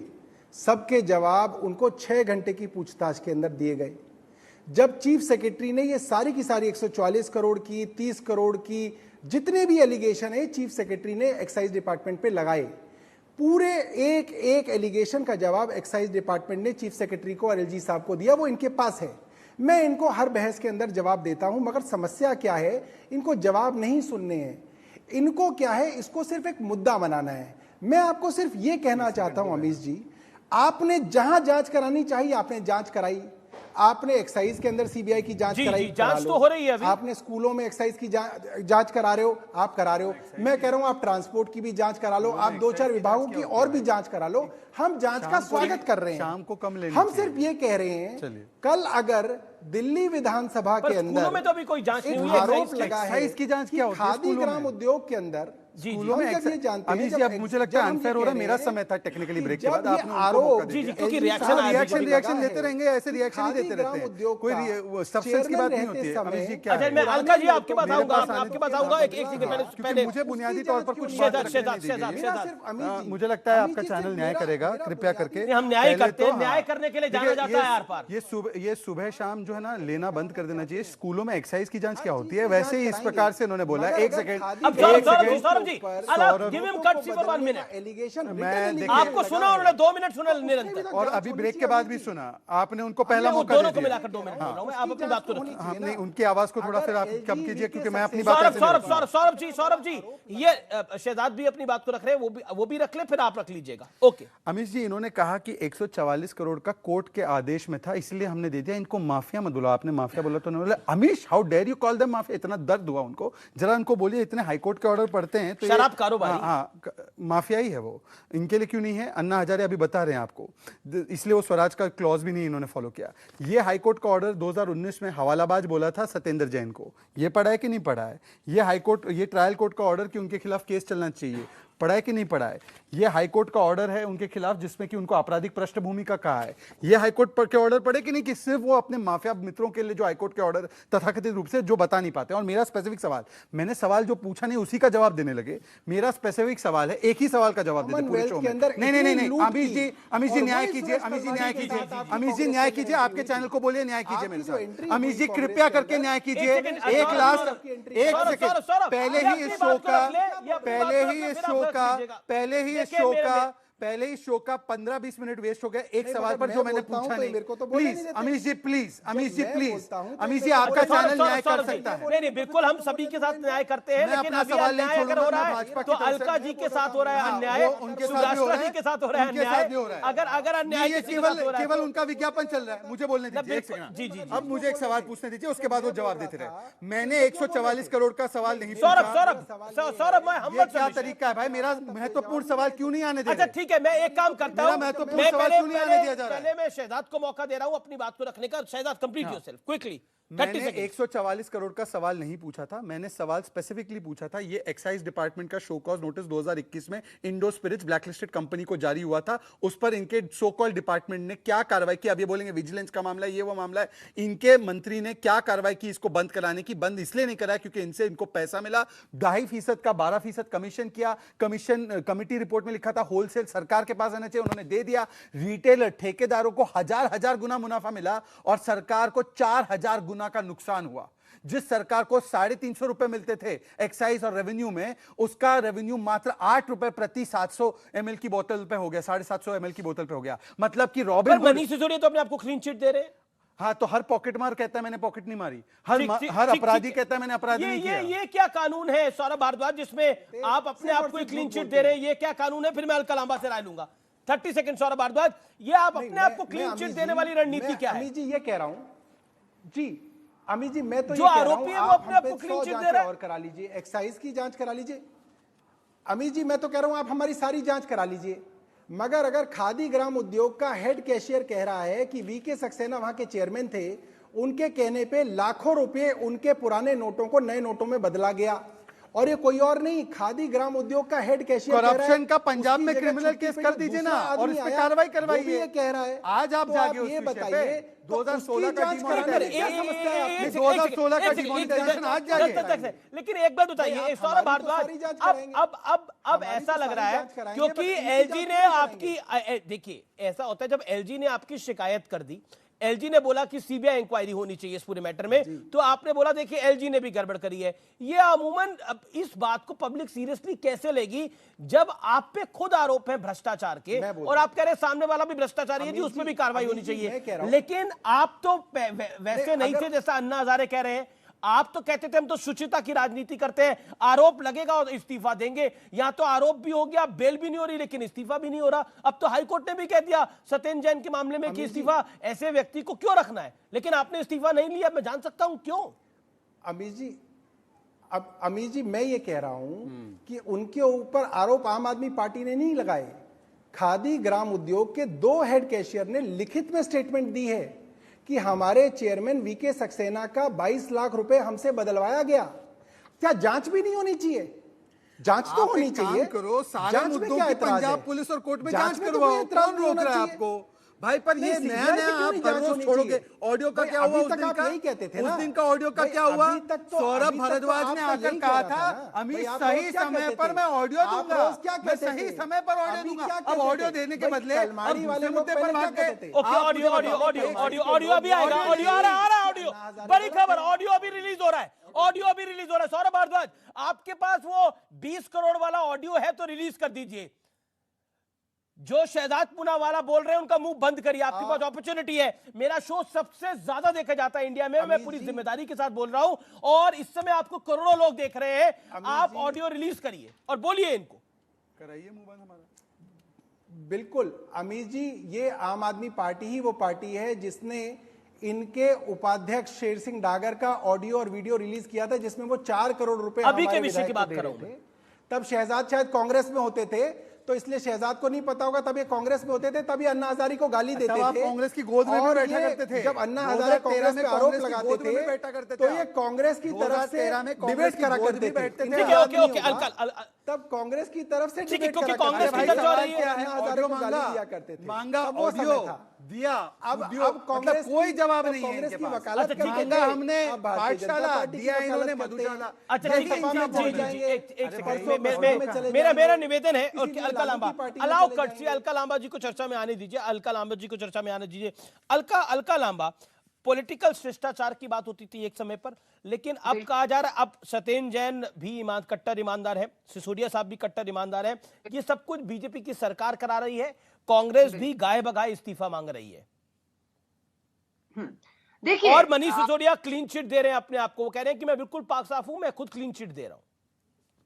सबके जवाब उनको 6 घंटे की पूछताछ के अंदर दिए गए। जब चीफ सेक्रेटरी ने ये सारी की सारी 144 करोड़ की, 30 करोड़ की जितने भी एलिगेशन है चीफ सेक्रेटरी ने एक्साइज डिपार्टमेंट पे लगाए, पूरे एक एक एलिगेशन का जवाब एक्साइज डिपार्टमेंट ने चीफ सेक्रेटरी को और एलजी साहब को दिया, वो इनके पास है। मैं इनको हर बहस के अंदर जवाब देता हूं, मगर समस्या क्या है, इनको जवाब नहीं सुनने हैं। इनको क्या है, इसको सिर्फ एक मुद्दा बनाना है। मैं आपको सिर्फ ये कहना चाहता हूं अमीश जी, आपने जहां जांच करानी चाहिए आपने जांच कराई, आपने एक्साइज के अंदर सीबीआई की जांच कराई, जांच तो हो रही है अभी। आपने स्कूलों में एक्साइज की जांच करा रहे हो, आप करा रहे हो। मैं कह रहा हूं आप ट्रांसपोर्ट की भी जांच करा लो, आप 2-4 विभागों की और भी जांच करा लो। हम जांच का स्वागत कर रहे हैं, शाम को कम लेनी हम सिर्फ ये कह रहे हैं कल अगर दिल्ली विधानसभा के अंदर में तो अभी कोई जांच नहीं हुई, आरोप लगा है इसकी जांच क्या होती है खादी ग्राम उद्योग के अंदर, स्कूलों में अमीश जी, अब मुझे लगता है अनफेयर हो रहा है, मेरा समय था टेक्निकली ब्रेक के बाद, आपने आरोप क्योंकि रिएक्शन देते रहेंगे, ऐसे रिएक्शन देते रहते हैं, कोई सब्सटेंस की बात नहीं होती है। अमीश जी क्या, मैं अलका जी आपके पास आऊंगा, एक क्योंकि मुझे बुनियादी तौर पर कुछ मुझे लगता है आपका चैनल न्याय करेगा, कृपया करके। हम न्याय करते हैं, न्याय करने के लिए जाना जाता है आर पार। ये सुबह शाम जो है ना लेना बंद कर देना चाहिए। स्कूलों में एक्साइज की जांच क्या होती है, वैसे ही इस प्रकार से उन्होंने बोला। एक सेकंड आपको सुना, उन्होंने 2 मिनट सुना निरंतर, और अभी ब्रेक के बाद भी सुना आपने, उनको पहला मौका दोनों को मिलाकर 2 मिनट बोल रहा हूं मैं, आप अपनी बात को रखिए। हाँ, नहीं उनकी आवाज को थोड़ा फिर आप कम कीजिए, क्योंकि मैं अपनी बात। सौरभ जी ये शहजाद भी अपनी बात को रख रहे हैं, वो भी रख ले, फिर आप रख लीजिएगा। ओके अमीश जी, इन्होंने कहा कि 144 करोड़ का कोर्ट के आदेश में था, इसलिए हमने दे दिया। इनको माफिया मत बोला, आपने माफिया बोला तो उन्होंने बोला Amish how dare you call them mafia. इतना दर्द हुआ उनको, जरा उनको बोलिए, इतने हाईकोर्ट के ऑर्डर पढ़ते हैं तो शराब कारोबारी, हाँ माफिया ही है वो, इनके लिए क्यों नहीं है? अन्ना हजारे अभी बता रहे हैं आपको, इसलिए वो स्वराज का क्लॉज भी नहीं इन्होंने फॉलो किया। ये हाईकोर्ट का ऑर्डर 2019 में हवालाबाज बोला था सत्येंद्र जैन को, ये पढ़ा है कि नहीं पढ़ा है? ये ट्रायल कोर्ट का ऑर्डर कि उनके खिलाफ केस चलना चाहिए, पढ़ा है कि नहीं पढ़ा है? ये हाईकोर्ट का ऑर्डर है उनके खिलाफ जिसमें कि उनको आपराधिक पृष्ठभूमि का कहा है। ये हाईकोर्ट के ऑर्डर पढ़े कि नहीं, कि सिर्फ वो अपने माफिया मित्रों के लिए जो हाईकोर्ट के ऑर्डर तथाकथित रूप से जो बता नहीं पाते। और मेरा स्पेसिफिक सवाल, मैंने सवाल जो पूछा नहीं उसी का जवाब देने लगे। मेरा स्पेसिफिक सवाल है, एक ही सवाल का जवाब देते पूरे शो में। नहीं अमीश जी न्याय कीजिए, अमीश जी न्याय कीजिए, अमीश जी न्याय कीजिए, आपके चैनल को बोलिए न्याय कीजिए मेरे साथ। अमीश जी कृपया करके न्याय कीजिए। एक लास्ट एक सेकंड, पहले ही इस शो का 15-20 मिनट वेस्ट हो गया एक सवाल पर जो मैंने पूछा नहीं। प्लीज अमीश जी, प्लीज अमीश जी आपका चैनल न्याय कर सकता है। नहीं बिल्कुल, हम सभी के साथ न्याय करते हैं, लेकिन अभी अन्याय अगर हो रहा है तो अलका जी के साथ हो रहा है अन्याय, उनके जी के साथ हो रहा है अन्याय। अगर अन्याय केवल उनका विज्ञापन चल रहा है, मुझे बोलने दीजिए एक सेकंड। जी। अब मुझे एक सवाल पूछने दीजिए, उसके बाद वो जवाब देते रहे। मैंने 144 करोड़ का सवाल नहीं पूछा। सौरभ ये क्या तरीका है भाई? मेरा महत्वपूर्ण सवाल क्यों नहीं आने दे रहे? अच्छा ठीक है, मैं एक काम करता हूं, पहले मैं शहजाद को मौका दे रहा हूं अपनी बात को रखने का। Shehzad complete yourself quickly. मैंने 144 करोड़ का सवाल नहीं पूछा था, मैंने सवाल स्पेसिफिकली पूछा था। ये एक्साइज डिपार्टमेंट का शो कॉज नोटिस 2021 में इंडो स्पिरिट्स ब्लैकलिस्टेड कंपनी को जारी हुआ था, उस पर इनके सो कॉल्ड डिपार्टमेंट ने क्या कार्रवाई की? अब ये बोलेंगे विजिलेंस का मामला है, ये वो मामला है। इनके मंत्री ने क्या कार्रवाई की इसको बंद कराने की? बंद इसलिए नहीं कराया क्योंकि इनसे इनको पैसा मिला। 2.5% का 12% कमीशन किया। कमीशन कमिटी रिपोर्ट में लिखा था होलसेल सरकार के पास आना चाहिए, उन्होंने दे दिया। रिटेलर ठेकेदारों को हजार गुना मुनाफा मिला और सरकार को 4000 गुना का नुकसान हुआ। जिस सरकार को 350 रुपए मिलते थे एक्साइज और रेवेन्यू में, उसका रेवेन्यू मात्र 8 रुपए प्रति 700 ml की बोतल पे हो गया, 750 ml की बोतल पे हो गया। मतलब कि रॉबिन मनीष सिसोदिया तो अपने आपको क्लीन चिट दे रहे हैं। हाँ, तो हर पॉकेट मार कहता है मैंने पॉकेट नहीं मारी, हर अपराधी कहता है मैंने अपराधी नहीं किया। ये क्या कानून है सौरभ भारद्वाज जिसमें आप अपने आप को क्लीन चिट दे रहे हैं? ये क्या कानून है? फिर मैं अलका लांबा से राय लूंगा। 30 सेकंड सौरभ भारद्वाज, ये आप अपने आप को क्लीन चिट देने वाली रणनीति क्या है? अमीश जी ये कह रहा हूं जी, अमीश जी मैं तो जो आरोपी है वो अपने आप को क्लीन चिट दे रहा है। और करा लीजिए, एक्साइज की जांच करा लीजिए। अमीश जी मैं तो कह रहा हूं आप हमारी सारी जांच करा लीजिए, मगर अगर खादी ग्राम उद्योग का हेड कैशियर कह रहा है कि वीके सक्सेना वहां के चेयरमैन थे, उनके कहने पे लाखों रुपए उनके पुराने नोटों को नए नोटों में बदला गया, और ये कोई और नहीं खादी ग्राम उद्योग का हेड कैशियर करप्शन का पंजाब में क्रिमिनल केस कर दीजिए ना और इस पे कार्रवाई करवाइए। ये कह रहा है आज आप जागे उस विषय पे। 2016 का डिमोनेटाइजेशन आज जागे। लेकिन एक बात बताइए सौरभ भारद्वाज, अब ऐसा लग रहा है क्योंकि एलजी ने आपकी, देखिए ऐसा होता है जब एलजी ने आपकी शिकायत कर दी, एलजी ने बोला कि सीबीआई इंक्वायरी होनी चाहिए इस पूरे मैटर में, तो आपने बोला देखिए एलजी ने भी गड़बड़ करी है। ये अमूमन अब इस बात को पब्लिक सीरियसली कैसे लेगी जब आप पे खुद आरोप है भ्रष्टाचार के, और आप कह रहे सामने वाला भी भ्रष्टाचारी है जी, उसमें भी कार्रवाई होनी चाहिए। लेकिन आप तो वैसे नहीं थे जैसा अन्ना हजारे कह रहे हैं। आप तो कहते थे हम तो शुचिता की राजनीति करते हैं, आरोप लगेगा और इस्तीफा देंगे। यहां तो आरोप भी हो गया, बेल भी नहीं हो रही, लेकिन इस्तीफा भी नहीं हो रहा। अब तो हाईकोर्ट ने भी कह दिया सत्येंद्र जैन के मामले में कि इस्तीफा ऐसे व्यक्ति को क्यों रखना है, लेकिन आपने इस्तीफा नहीं लिया। मैं जान सकता हूं क्यों? अमीर जी मैं ये कह रहा हूं कि उनके ऊपर आरोप आम आदमी पार्टी ने नहीं लगाए। खादी ग्राम उद्योग के 2 हेड कैशियर ने लिखित में स्टेटमेंट दी है कि हमारे चेयरमैन वीके सक्सेना का 22 लाख रुपए हमसे बदलवाया गया। क्या जांच भी नहीं होनी चाहिए? जांच तो होनी चाहिए। करो सारे मुद्दों की पंजाब पुलिस और कोर्ट में जांच करवाओ, कौन रोक रहा है आपको भाई? पर ये नया आप हर रोज छोड़ोगे। ऑडियो का क्या हुआ? उस दिन का नहीं कहते थे, उस दिन का ऑडियो का क्या हुआ? सौरभ भारद्वाज ने आकर कहा था अमित सही समय पर मैं ऑडियो दूंगा, मैं सही समय पर ऑडियो दूंगा। अब ऑडियो देने के बदले अब दूसरे मुद्दे पर भाग गए। ऑडियो अभी आएगा, ऑडियो आ रहा है, ऑडियो बड़ी खबर, ऑडियो अभी रिलीज हो रहा है, ऑडियो अभी रिलीज हो रहा है। सौरभ भारद्वाज आपके पास वो 20 करोड़ वाला ऑडियो है तो रिलीज कर दीजिए। जो शहजाद पूनावाला बोल रहे हैं उनका मुंह बंद करिए, आपके पास अपॉर्चुनिटी है। मेरा शो सबसे ज्यादा देखा जाता है इंडिया में, मैं पूरी जिम्मेदारी के साथ बोल रहा हूं, और इस समय आपको करोड़ों लोग देख रहे हैं। आप ऑडियो रिलीज करिए और बोलिए, इनको कराइए मुंह बंद हमारा। बिल्कुल अमीर जी, ये आम आदमी पार्टी ही वो पार्टी है जिसने इनके उपाध्यक्ष शेर सिंह डागर का ऑडियो और वीडियो रिलीज किया था, जिसमें वो 4 करोड़ रुपए अभी के विषय की बात कर रहा हूं। तब शहजाद शायद कांग्रेस में होते थे, तो इसलिए शहजाद को नहीं पता होगा, तब ये कांग्रेस में होते थे, तभी अन्ना हजारे को गाली देते थे। कांग्रेस की गोद में भी बैठा करते थे। जब अन्ना हजारे कांग्रेस पे आरोप लगाते थे तो ये कांग्रेस की तरफ से डिबेट करा करते थे। तब कांग्रेस की तरफ से डिबेट करा करते थे। मांगा ऑडियो दिया, अब कांग्रेस कोई जवाब नहीं है कांग्रेस की इनके पास। वकालत मांगा हमने पाठशाला दिया, इन्होंने मधुशाला। मेरा निवेदन है, और अलका लांबा अलाउ कट सी, अलका लांबा जी को चर्चा में आने दीजिए, अलका लांबा जी को चर्चा में आने दीजिए। अलका लांबा, पॉलिटिकल शिष्टाचार की बात होती थी एक समय पर, लेकिन अब कहा जा रहा है अब सत्येंद्र जैन भी कट्टर ईमानदार है, सिसोदिया साहब भी कट्टर ईमानदार है। ये सब कुछ बीजेपी की सरकार करा रही है, कांग्रेस भी गाय बगाए इस्तीफा मांग रही है। देखिए, और मनीष सिसोदिया क्लीन चिट दे रहे हैं अपने आप को, वो कह रहे हैं कि मैं बिल्कुल पाक साफ हूं, मैं खुद क्लीन चिट दे रहा हूं।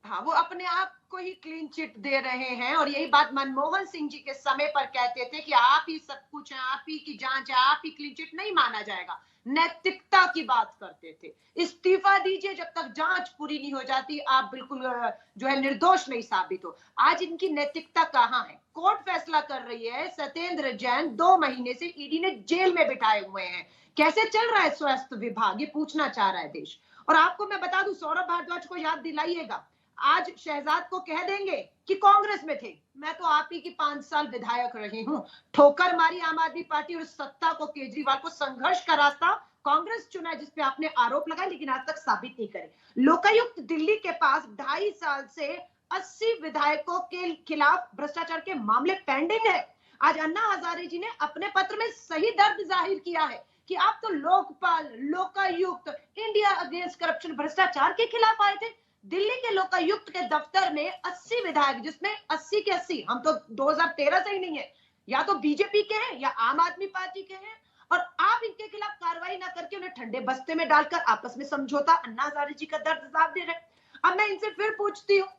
हाँ, वो अपने आप को ही क्लीन चिट दे रहे हैं, और यही बात मनमोहन सिंह जी के समय पर कहते थे कि आप ही सब कुछ हैं, आप ही की जांच है, आप ही क्लीन चिट, नहीं माना जाएगा। नैतिकता की बात करते थे, इस्तीफा दीजिए जब तक जांच पूरी नहीं हो जाती, आप बिल्कुल जो है निर्दोष नहीं साबित हो। आज इनकी नैतिकता कहां है? कोर्ट फैसला कर रही है, सत्येंद्र जैन 2 महीने से ईडी ने जेल में बिठाए हुए हैं। कैसे चल रहा है स्वास्थ्य विभाग, ये पूछना चाह रहा है देश। और आपको मैं बता दूं, सौरभ भारद्वाज को याद दिलाइएगा, आज शहजाद को कह देंगे कि कांग्रेस में थे, मैं तो आप ही की 5 साल विधायक रही हूं। ठोकर मारी आम आदमी पार्टी और सत्ता को, केजरीवाल को। संघर्ष का रास्ता कांग्रेस चुना है, जिसपे आपने आरोप लगाए, लेकिन आज तक साबित नहीं करे। लोकायुक्त दिल्ली के पास 2.5 साल से 80 विधायकों के खिलाफ भ्रष्टाचार के मामले पेंडिंग है। आज अन्ना हजारे जी ने अपने पत्र में सही दर्द जाहिर किया है कि आप तो Lokpal, Lokayukta, India against corruption, भ्रष्टाचार के खिलाफ आए थे। दिल्ली के लोकायुक्त के दफ्तर में 80 विधायक, जिसमें 80 के 80 हम तो 2013 से ही नहीं है, या तो बीजेपी के हैं या आम आदमी पार्टी के हैं, और आप इनके खिलाफ कार्रवाई ना करके उन्हें ठंडे बस्ते में डालकर आपस में समझौता, अन्ना हजारे जी का दर्द साफ दे रहे। अब मैं इनसे फिर पूछती हूँ,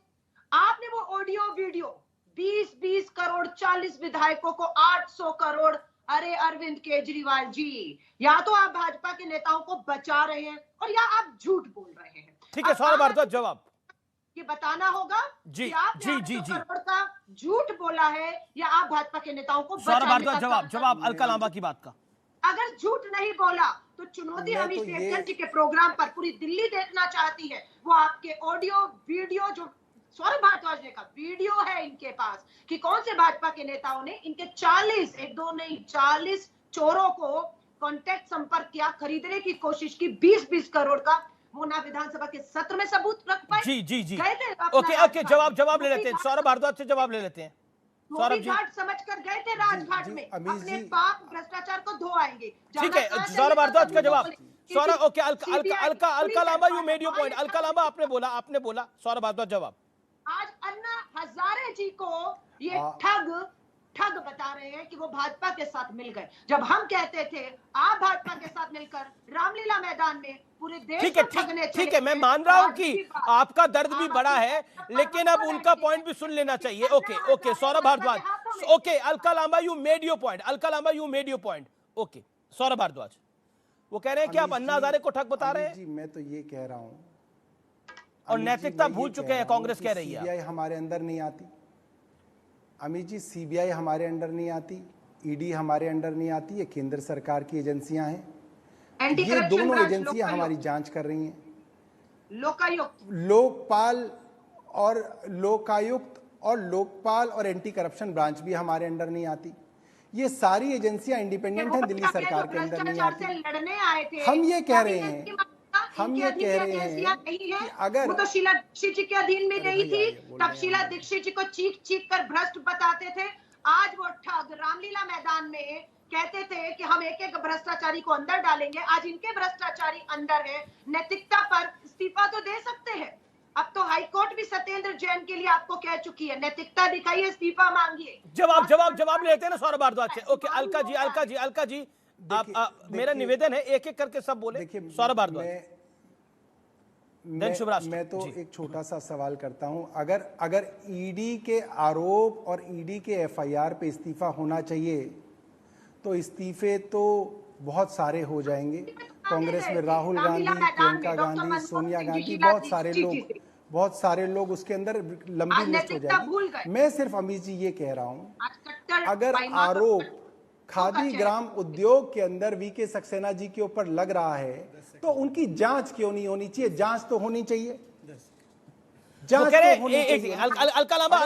आपने वो ऑडियो वीडियो 20-20 करोड़ 40 विधायकों को 800 करोड़, अरे अरविंद केजरीवाल जी, या तो आप भाजपा के नेताओं को बचा रहे हैं और या आप झूठ बोल रहे हैं। ठीक है, सौरभ भारद्वाज जवाब ये बताना होगा जी कि आपने 800 करोड़ का झूठ बोला है या आप भाजपा के नेताओं को बचाने का। सौरभ भारद्वाज जवाब अलका लांबा की बात का। अगर झूठ नहीं बोला तो चुनौती हमें शेखर जी के प्रोग्राम पर पूरी दिल्ली देखना चाहती है। वो आपके ऑडियो वीडियो, जो सौरभ भारद्वाज ने कहा वीडियो है इनके पास, कि कौन से भाजपा के नेताओं ने इनके 40, 1-2 नहीं 40 चोरों को कॉन्टैक्ट संपर्क किया, खरीदने की कोशिश की 20-20 करोड़ का। वो ना विधानसभा के सत्र में सबूत रख पाए। जी ओके जवाब ले लेते हैं, सौरभ भारद्वाज से जवाब ले लेते हैं। सौरभ जी घाट समझ कर गए थे राजघाट जी, में, अमीश अपने जी। पाप भ्रष्टाचार को धो आएंगे। ठीक है, सौरभ भारद्वाज का जवाब। Saurabh, okay, Alka Lamba, you made your point. Alka Lamba, आपने बोला। सौरभ भारद्वाज जवाब। आज अन्ना हजारे जी को ये ठग बता रहे हैं कि वो भाजपा के साथ मिल गए, जब हम कहते थे आप भाजपा के साथ मिलकर रामलीला मैदान में पूरे देश को ठगने चले। ठीक है, मैं मान रहा हूं कि आपका दर्द भी बड़ा है, लेकिन अब उनका पॉइंट भी सुन लेना चाहिए। Okay, Saurabh Bharadwaj. Okay, Alka Lamba, you made your point. Alka Lamba, you made your point. Okay, Saurabh Bharadwaj वो कह रहे हैं कि आप अन्ना हजारे को ठग बता रहे हैं। जी, मैं तो ये कह रहा हूं, और नैतिकता भूल चुके हैं, कांग्रेस कह रही है। सीबीआई हमारे अंदर नहीं आती अमित जी, सीबीआई हमारे अंडर नहीं आती, ईडी हमारे अंडर नहीं आती, ये केंद्र सरकार की एजेंसियां हैं। ये दोनों एजेंसियां हमारी जांच कर रही हैं। लोकायुक्त और लोकपाल और एंटी करप्शन ब्रांच भी हमारे अंडर नहीं आती। ये सारी एजेंसियां इंडिपेंडेंट हैं, दिल्ली सरकार के अंदर नहीं आती। हम ये कह रहे हैं कि अगर वो तो शीला दीक्षित जी के अधीन में नहीं थी, तब शीला दीक्षित जी को चीख कर भ्रष्ट बताते थे। आज वो ठग रामलीला मैदान में कहते थे कि हम एक भ्रष्टाचारी को अंदर डालेंगे। आज इनके भ्रष्टाचारी अंदर है, नैतिकता पर इस्तीफा तो दे सकते हैं। अब तो हाईकोर्ट भी सत्येंद्र जैन के लिए आपको कह चुकी है, नैतिकता दिखाइए, इस्तीफा मांगिए। जवाब लेते हैं ना सौरभ भारद्वाज से। ओके, अलका जी मेरा निवेदन है, एक एक करके सब बोले। सौरभ भारद्वाज, मैं तो एक छोटा सा सवाल करता हूं, अगर ईडी के आरोप और ईडी के एफआईआर पे इस्तीफा होना चाहिए तो इस्तीफे तो बहुत सारे हो जाएंगे। कांग्रेस में राहुल गांधी, प्रियंका गांधी, सोनिया गांधी, बहुत सारे लोग उसके अंदर लंबी लिस्ट हो जाएगी। मैं सिर्फ अमीश जी ये कह रहा हूं, अगर आरोप खादी ग्राम उद्योग के अंदर वीके सक्सेना जी के ऊपर लग रहा है तो उनकी जांच क्यों नहीं होनी चाहिए? जांच तो होनी चाहिए। अलका लांबा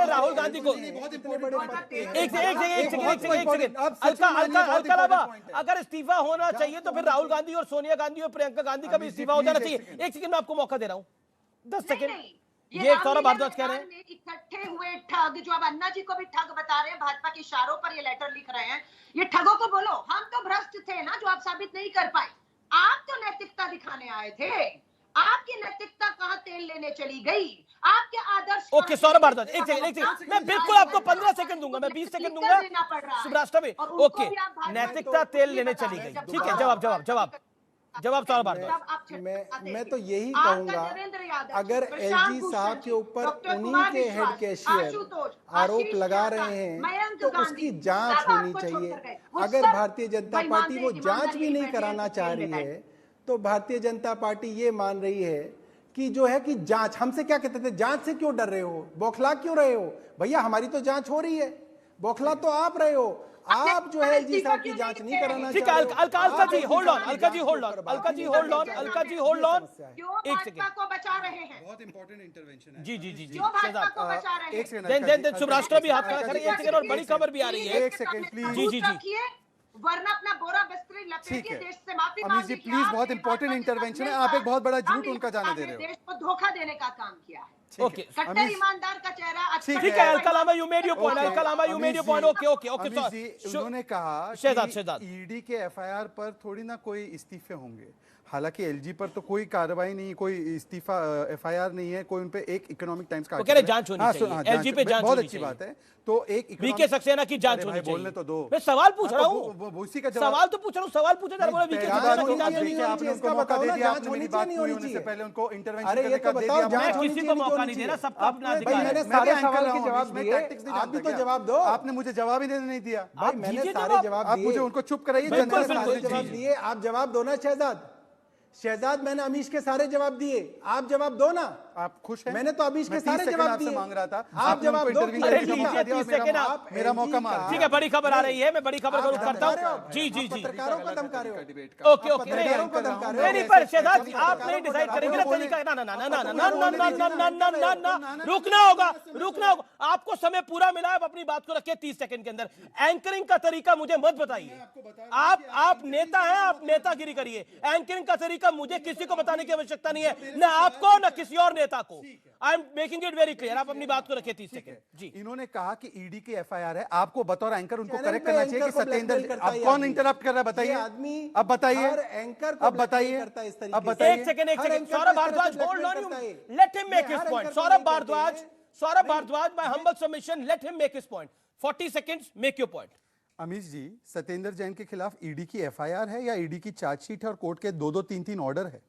राहुल गांधी को अलका लांबा, अगर इस्तीफा होना चाहिए तो फिर राहुल गांधी और सोनिया गांधी और प्रियंका गांधी का भी इस्तीफा हो जाना चाहिए। एक सेकंड में आपको मौका दे रहा हूं, 10 सेकंड। ये सौरभ भारद्वाज कह रहे हैं इकट्ठे हुए ठग, जो अब अन्ना जी को भी ठग बता रहे हैं, भाजपा के इशारों पर ये लेटर लिख रहे हैं। ये ठगों को बोलो, हम तो भ्रष्ट थे ना, जो आप साबित नहीं कर पाए। आप तो नैतिकता दिखाने आए थे, आपकी नैतिकता कहां तेल लेने चली गई? आपके आदर्श। ओके, सौरभ भारद्वाज, एक सेकंड, मैं बिल्कुल आपको 15 सेकंड दूंगा, मैं 20 सेकंड दूंगा सुब्राष्ट्र में। ओके, नैतिकता तेल लेने चली गई, ठीक है। जवाब सौरभ भारद्वाज। मैं तो यही कहूंगा, अगर एलजी साहब के ऊपर उन्हीं के हेड कैशियर आरोप लगा रहे हैं तो उसकी जांच होनी चाहिए। अगर भारतीय जनता पार्टी वो जांच भी नहीं कराना चाह रही है तो भारतीय जनता पार्टी ये मान रही है कि जो है कि जांच, हमसे क्या कहते थे, जांच से क्यों डर रहे हो, बौखला क्यों रहे हो? भैया हमारी तो जांच हो रही है, बौखला तो आप रहे हो। आप जो है एलजी साहब की जांच नहीं कराना ठीक है। Alka ji hold on, Alka ji hold on, एक सेकंड को बचा रहे हैं। बहुत इंपॉर्टेंट इंटरवेंशन है। जी एक सेकंड, सुब्राष्ट्र भी हाथ खड़ा करें, एक सेकंड, और बड़ी खबर भी आ रही है। एक सेकंड प्लीज। जी, वरना अपना बोरा बिस्तरी लपेटिए, देश से माफी अमीश जी प्लीज, बहुत इंपॉर्टेंट इंटरवेंशन है। आप एक बहुत बड़ा झूठ उनका जाने दे रहे हो। देश को धोखा देने का काम किया है। ओके, कट्टर ईमानदार का चेहरा ठीक है। Alka Lamba, you made your point. Alka Lamba, you made your point. Okay. उन्होंने कहा शहजाद ईडी के एफआईआर पर थोड़ी ना कोई इस्तीफे होंगे। हालांकि एलजी पर तो कोई कार्रवाई नहीं, कोई इस्तीफा एफआईआर नहीं है, कोई उन पे एक इकोनॉमिक टाइम्स का जांच होनी चाहिए। एलजी पे जांच बहुत अच्छी बात है। तो एक वीके सक्सेना की जांच होनी चाहिए। बोलने तो दो, मैं सवाल पूछ रहा हूं, उसी का सवाल तो पूछ रहा हूं, सवाल पूछे जा रहा। वीके सक्सेना की जांच होनी चाहिए। आपने उनको मौका दे दिया, आपने मेरी बात पूरी होने से पहले उनको इंटरवेंशन करने का दे दिया। मैं किसी को मौका नहीं दे रहा, सबका अपना अधिकार है। मैंने सारे सवाल के जवाब दिए, आप भी तो जवाब दो। आपने मुझे जवाब ही देने नहीं दिया। मैंने सारे जवाब आप मुझे उनको चुप कराइए। जवाब दिए, आप जवाब दो ना शहजाद। मैंने अमीश के सारे जवाब दिए, आप जवाब दो ना। आप खुश हैं? मैंने तो अमीश के सारे जवाब दिए, मांग रहा था। आप जवाब दो। मेरा मौका मार। ठीक है, बड़ी खबर आ रही है, मैं बड़ी खबर करूं करता हूं। जी पत्रकारों को धमका रहे हो। ओके नहीं, पर शहजाद जी आप नहीं डिसाइड करेंगे ना तरीका। ना, रुकना होगा। आपको समय पूरा मिला है, अपनी बात को रखिए 30 सेकंड के अंदर। एंकरिंग का तरीका मुझे मत बताइए। आप नेता हैं, आप नेतागिरी करिए। एंकरिंग का तरीका मुझे किसी को बताने की आवश्यकता नहीं है, ना आपको ना किसी और नेता को। I am making it very clear. आप अपनी बात को रखिए 30 सेकंड जी। इन्होंने कहा कि ईडी की एफआईआर है, आपको बतौर एंकर उनको करेक्ट करना चाहिए कि सत्येंद्र, अब कौन इंटरप्ट कर रहा है बताइए, अब बताइए, अब बताइए, अब बताइए। एक second Saurabh Bhardwaj, hold on, you let him make his point. Saurabh Bhardwaj, my humble submission, let him make his point. 40 seconds, make your point. Amit ji, Satyendra Jain के खिलाफ ईडी की एफआईआर है या ईडी की चार्जशीट है और कोर्ट के 2-2, 3-3 ऑर्डर है?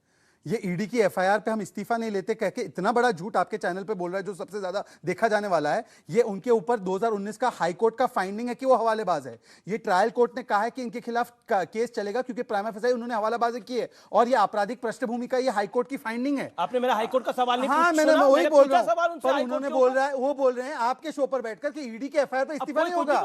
ये ईडी की एफआईआर पे हम इस्तीफा नहीं लेते कह के इतना बड़ा झूठ आपके चैनल पे बोल रहा है, जो सबसे ज्यादा देखा जाने वाला है। ये उनके ऊपर 2019 का हाई कोर्ट का फाइंडिंग है कि वो हवालेबाज है। ये ट्रायल कोर्ट ने कहा है कि इनके खिलाफ केस चलेगा क्योंकि प्राइमा फेसाई उन्होंने हवालाबाजी की है और ये आपराधिक पृष्ठभूमि का ये हाई कोर्ट की फाइंडिंग है। आपने मेरा हाई कोर्ट का सवाल नहीं हाँ, मैंने वही बोल रहा हूं, पर उन्होंने वो बोल रहे हैं आपके शो पर बैठकर कि ईडी के एफआईआर पे इस्तीफा नहीं होगा,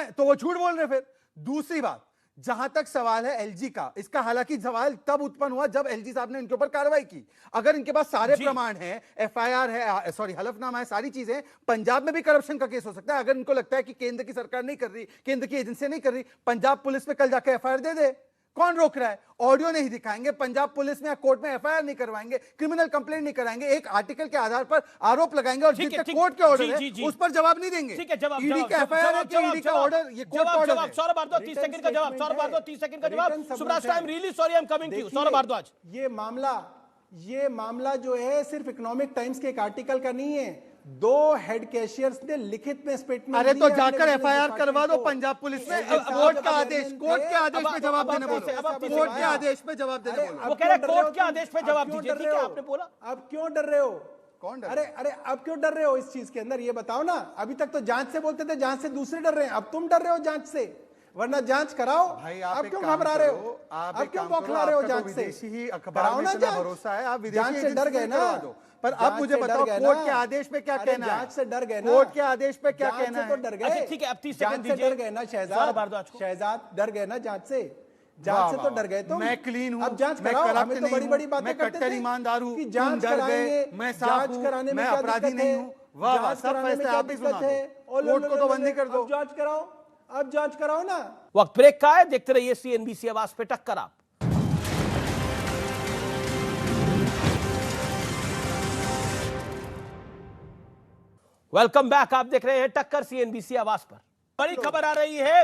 तो वो झूठ बोल रहे। फिर दूसरी बात, जहां तक सवाल है एलजी का, इसका हालांकि सवाल तब उत्पन्न हुआ जब एलजी साहब ने इनके ऊपर कार्रवाई की। अगर इनके पास सारे प्रमाण हैं, एफआईआर है, सॉरी हलफनामा है, सारी चीजें, पंजाब में भी करप्शन का केस हो सकता है। अगर इनको लगता है कि केंद्र की सरकार नहीं कर रही, केंद्र की एजेंसी नहीं कर रही, पंजाब पुलिस पे कल जाकर एफआईआर दे दे, कौन रोक रहा है? ऑडियो नहीं दिखाएंगे, पंजाब पुलिस में या कोर्ट में एफआईआर नहीं करवाएंगे, क्रिमिनल कंप्लेंट नहीं कराएंगे, एक आर्टिकल के आधार पर आरोप लगाएंगे और जितने कोर्ट के ऑर्डर है उस पर जवाब नहीं देंगे। ठीक है, जवाब ईडी का एफआईआर है कि ईडी का ऑर्डर, ये कोर्ट का ऑर्डर है। सौरभ भारद्वाज 30 सेकंड का जवाब, सौरभ भारद्वाज 30 सेकंड का जवाब। Subraj, I am really sorry, I am coming to you. Saurabh Bhardwaj, ये मामला जो है सिर्फ इकोनॉमिक टाइम्स के एक आर्टिकल का नहीं है, 2 हेड कैशियर्स ने लिखित में स्टेटमेंट। अरे तो जाकर एफआईआर करवा दो पंजाब पुलिस में। कोर्ट का आदेश, कोर्ट के आदेश पे जवाब देने बोलो, कोर्ट के आदेश पे जवाब देने बोलो। वो कह रहे कोर्ट के आदेश पे जवाब दीजिए। ठीक है, आपने बोला। अब क्यों डर रहे हो? कौन डर? अरे अब क्यों डर रहे हो इस चीज के अंदर? ये बताओ ना। अभी तक तो जांच से बोलते थे, जांच से दूसरे डर रहे हैं, अब तुम डर रहे हो जांच से। वरना जांच कराओ भाई। आप क्यों घबरा रहे हो? आप क्यों बौखला रहे हो जांच से? विदेशी अखबार में इतना भरोसा है, आप जांच से डर गए ना। पर अब मुझे बताओ कोर्ट के आदेश पे क्या कहना है? जांच से डर गए ना, कोर्ट के आदेश पे क्या कहना है? तो डर गए। ठीक है, अब 30 सेकंड दीजिए। डर गए ना शहजाद डर गए ना जांच से। जांच से तो डर गए तुम। मैं क्लीन हूं, अब जांच मैं कराओ। करप्ट हमें तो बड़ी बड़ी बातें मैं करते कट्टर थे ईमानदार हूं, कि जांच कराएंगे, मैं साफ हूं, मैं अपराधी नहीं हूं। वाह वाह, सब फैसले आप ही सुना दो, कोर्ट को तो बंदी कर दो। जांच कराओ, अब जांच कराओ ना। वक्त ब्रेक का है, देखते रहिए सीएनबीसी आवाज पे टक्कर। आप वेलकम बैक, आप देख रहे हैं टक्कर सीएनबीसी आवाज पर। बड़ी खबर आ रही है,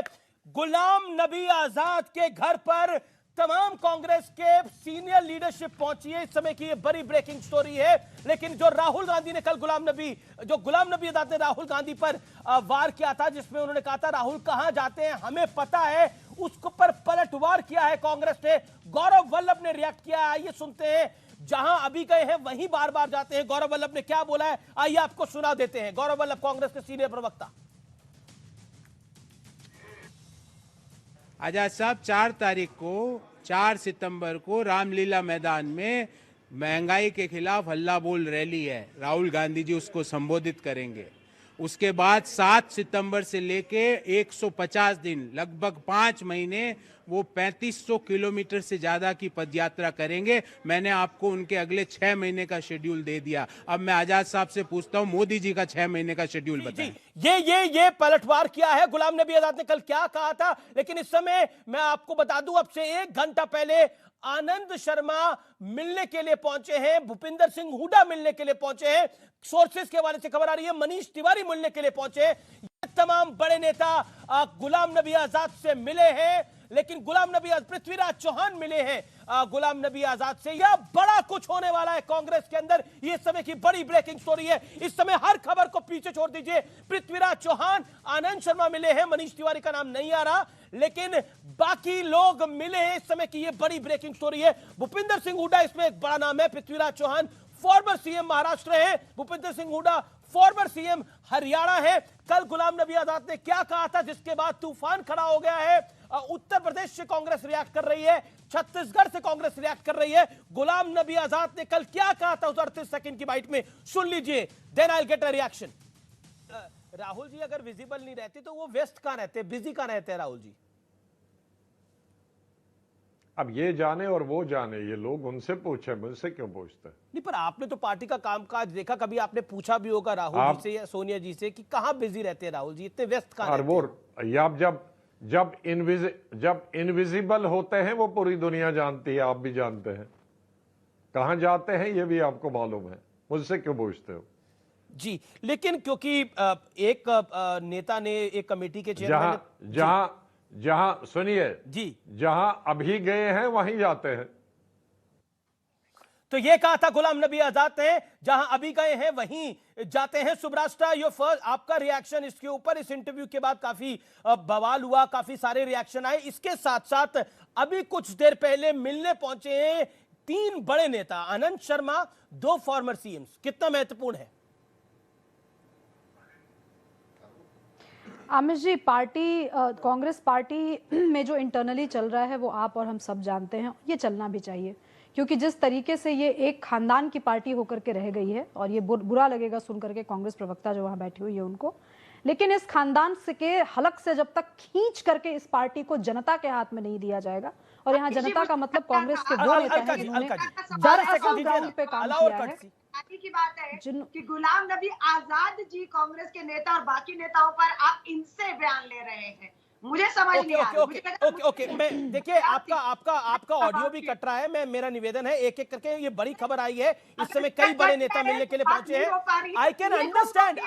गुलाम नबी आजाद के घर पर तमाम कांग्रेस के सीनियर लीडरशिप पहुंची है। इस समय की ये बड़ी ब्रेकिंग स्टोरी है। लेकिन जो राहुल गांधी ने कल गुलाम नबी आजाद ने राहुल गांधी पर वार किया था, जिसमें उन्होंने कहा था राहुल कहां जाते हैं हमें पता है, उसको पर पलटवार किया है कांग्रेस ने। गौरव वल्लभ ने रिएक्ट किया है, आइए सुनते हैं। जहां अभी गए हैं वहीं बार बार जाते हैं। गौरव वल्लभ ने क्या बोला है, आइए आपको सुना देते हैं। गौरव वल्लभ, कांग्रेस के सीनियर प्रवक्ता। आजाद साहब 4 सितंबर को रामलीला मैदान में महंगाई के खिलाफ हल्ला बोल रैली है, राहुल गांधी जी उसको संबोधित करेंगे। उसके बाद 7 सितंबर से लेके 150 दिन, लगभग 5 महीने वो 3500 किलोमीटर से ज्यादा की पदयात्रा करेंगे। मैंने आपको उनके अगले 6 महीने का शेड्यूल दे दिया। अब मैं आजाद साहब से पूछता हूं, मोदी जी का 6 महीने का शेड्यूल बताएं। ये पलटवार किया है। गुलाम नबी आजाद ने कल क्या कहा था, लेकिन इस समय मैं आपको बता दूं, अब से 1 घंटा पहले आनंद शर्मा मिलने के लिए पहुंचे हैं, भूपिंदर सिंह हुड्डा मिलने के लिए पहुंचे हैं, सोर्सेस के हवाले से खबर आ रही है मनीष तिवारी मिलने के लिए पहुंचे। ये तमाम बड़े नेता गुलाम नबी आजाद से मिले हैं। लेकिन गुलाम नबी आजाद, पृथ्वीराज चौहान मिले हैं गुलाम नबी आजाद से। यह बड़ा कुछ होने वाला है कांग्रेस के अंदर। ये समय की बड़ी ब्रेकिंग स्टोरी है। इस समय हर खबर को पीछे छोड़ दीजिए। पृथ्वीराज चौहान, आनंद शर्मा मिले हैं, मनीष तिवारी का नाम नहीं आ रहा, लेकिन बाकी लोग मिले हैं। इस समय की ये बड़ी ब्रेकिंग स्टोरी है। भूपिंदर सिंह हुड्डा इसमें एक बड़ा नाम है। पृथ्वीराज चौहान फॉर्मर सीएम महाराष्ट्र है, भूपिंदर सिंह हुड्डा फॉर्मर सीएम हरियाणा है। कल गुलाम नबी आजाद ने क्या कहा था, जिसके बाद तूफान खड़ा हो गया है। उत्तर प्रदेश से कांग्रेस रिएक्ट कर रही है, छत्तीसगढ़ से कांग्रेस रिएक्ट कर रही है। गुलाम नबी आजाद ने कल क्या कहा था उस 38 सेकंड की बाइट में, सुन लीजिए, then I will get a reaction. Rahul ji अगर विजिबल नहीं रहते तो वो व्यस्त कहां रहते, बिजी कहां रहते हैं राहुल जी? अब ये जाने और वो जाने, ये लोग उनसे पूछे, मुझसे क्यों पूछते? नहीं, पर आपने तो पार्टी का कामकाज देखा, कभी आपने पूछा भी होगा राहुल जी से या सोनिया जी से कि कहां बिजी रहते हैं राहुल जी, इतने व्यस्त कहां रहते हैं? आप जब इनविजिबल होते हैं वो पूरी दुनिया जानती है, आप भी जानते हैं। कहां जाते हैं ये भी आपको मालूम है, मुझसे क्यों पूछते हो? जी, लेकिन क्योंकि एक नेता ने एक कमेटी के जहां चेयरमैन जहां जहां सुनिए जी, जहां अभी गए हैं वहीं जाते हैं। तो ये कहा था गुलाम नबी आजाद ने, जहां अभी गए हैं वहीं जाते हैं। सुब्रास्टा, यो फर्स्ट, आपका रिएक्शन इसके ऊपर? इस इंटरव्यू के बाद काफी बवाल हुआ, काफी सारे रिएक्शन आए। इसके साथ साथ अभी कुछ देर पहले मिलने पहुंचे हैं 3 बड़े नेता, आनंद शर्मा, 2 फॉर्मर सीएम्स। कितना महत्वपूर्ण है? आमिर जी, पार्टी कांग्रेस पार्टी में जो इंटरनली चल रहा है वो आप और हम सब जानते हैं। ये चलना भी चाहिए, क्योंकि जिस तरीके से ये एक खानदान की पार्टी होकर के रह गई है, और ये बुरा लगेगा सुनकर के कांग्रेस प्रवक्ता जो वहां बैठी हुई है उनको, लेकिन इस खानदान से के हलक से जब तक खींच करके इस पार्टी को जनता के हाथ में नहीं दिया जाएगा, और यहाँ जनता का मतलब कांग्रेस के वो नेता हैं जिन्होंने ग्राउंड पे काम किया है। की बात है कि गुलाम नबी आजाद जी कांग्रेस के नेता और बाकी नेताओं पर आप इनसे बयान ले रहे हैं, मुझे समझ नहीं आ रहा। ओके, मैं देखिए आपका ऑडियो भी कट रहा है। मेरा निवेदन है, एक एक करके, ये बड़ी खबर आई है, इस समय कई बड़े नेता मिलने के लिए पहुंचे हैं। आई कैन अंडरस्टैंड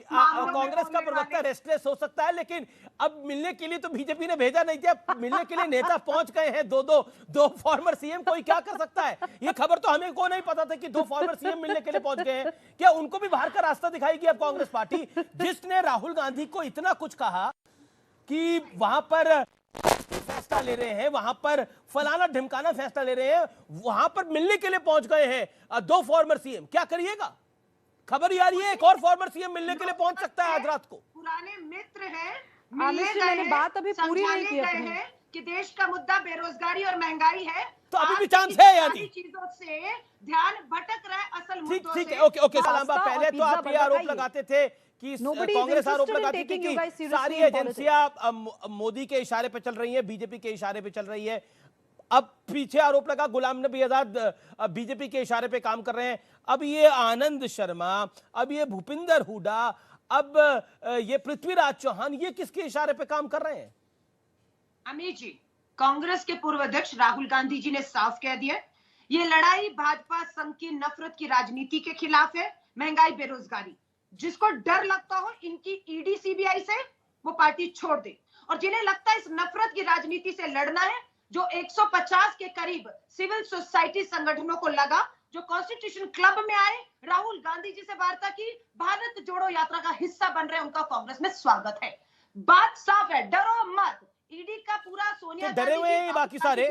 कांग्रेस का प्रवक्ता रेस्टलेस हो सकता है, लेकिन अब मिलने के लिए तो बीजेपी ने भेजा नहीं था, मिलने के लिए नेता पहुंच गए हैं। दो फॉर्मर सीएम, कोई क्या कर सकता है? ये खबर तो हमें को नहीं पता था कि 2 फॉर्मर सीएम मिलने के लिए पहुंच गए हैं। क्या उनको भी बाहर का रास्ता दिखाएगी अब कांग्रेस पार्टी, जिसने राहुल गांधी को इतना कुछ कहा कि वहां पर फैसला ले रहे हैं, वहां पर फलाना ढिमकाना फैसला ले रहे हैं, वहां पर मिलने के लिए पहुंच गए हैं 2 फॉर्मर सीएम? क्या करिएगा? खबर ही आ रही है एक और फॉर्मर सीएम मिलने के लिए पहुंच सकता है आज रात को। पुराने मित्र हैं, मैंने बात अभी पूरी नहीं की अपनी, कि देश का मुद्दा बेरोजगारी और महंगाई है, तो अभी भी चांस है, यानी चीजों से ध्यान भटक रहा है असल मुद्दों से। ठीक है, ओके सलामा, पहले तो आप ये आरोप लगाते थे कि कांग्रेस आरोप लगाती थी कि सारी एजेंसियां मोदी के इशारे पे चल रही है, बीजेपी के इशारे पे चल रही है। अब पीछे आरोप लगा गुलाम नबी आजाद बीजेपी के इशारे पे काम कर रहे हैं। अब ये आनंद शर्मा, अब ये भूपिंदर हुडा, अब ये पृथ्वीराज चौहान, ये किसके इशारे पे काम कर रहे हैं? अमित जी, कांग्रेस के पूर्व अध्यक्ष राहुल गांधी जी ने साफ कह दिया, ये लड़ाई भाजपा संघ की नफरत की राजनीति के खिलाफ है। महंगाई, बेरोजगारी, जिसको डर लगता हो इनकी ईडी सीबीआई से, वो पार्टी छोड़ दे। और जिन्हें लगता है इस नफरत की राजनीति से लड़ना है, जो 150 के करीब सिविल सोसाइटी संगठनों को लगा, जो कॉन्स्टिट्यूशन क्लब में आए, राहुल गांधी जी से वार्ता की, भारत जोड़ो यात्रा का हिस्सा बन रहे, उनका कांग्रेस में स्वागत है। बात साफ है, डरो मत। ईडी का पूरा सोनिया डरे हुए हैं बाकी सारे,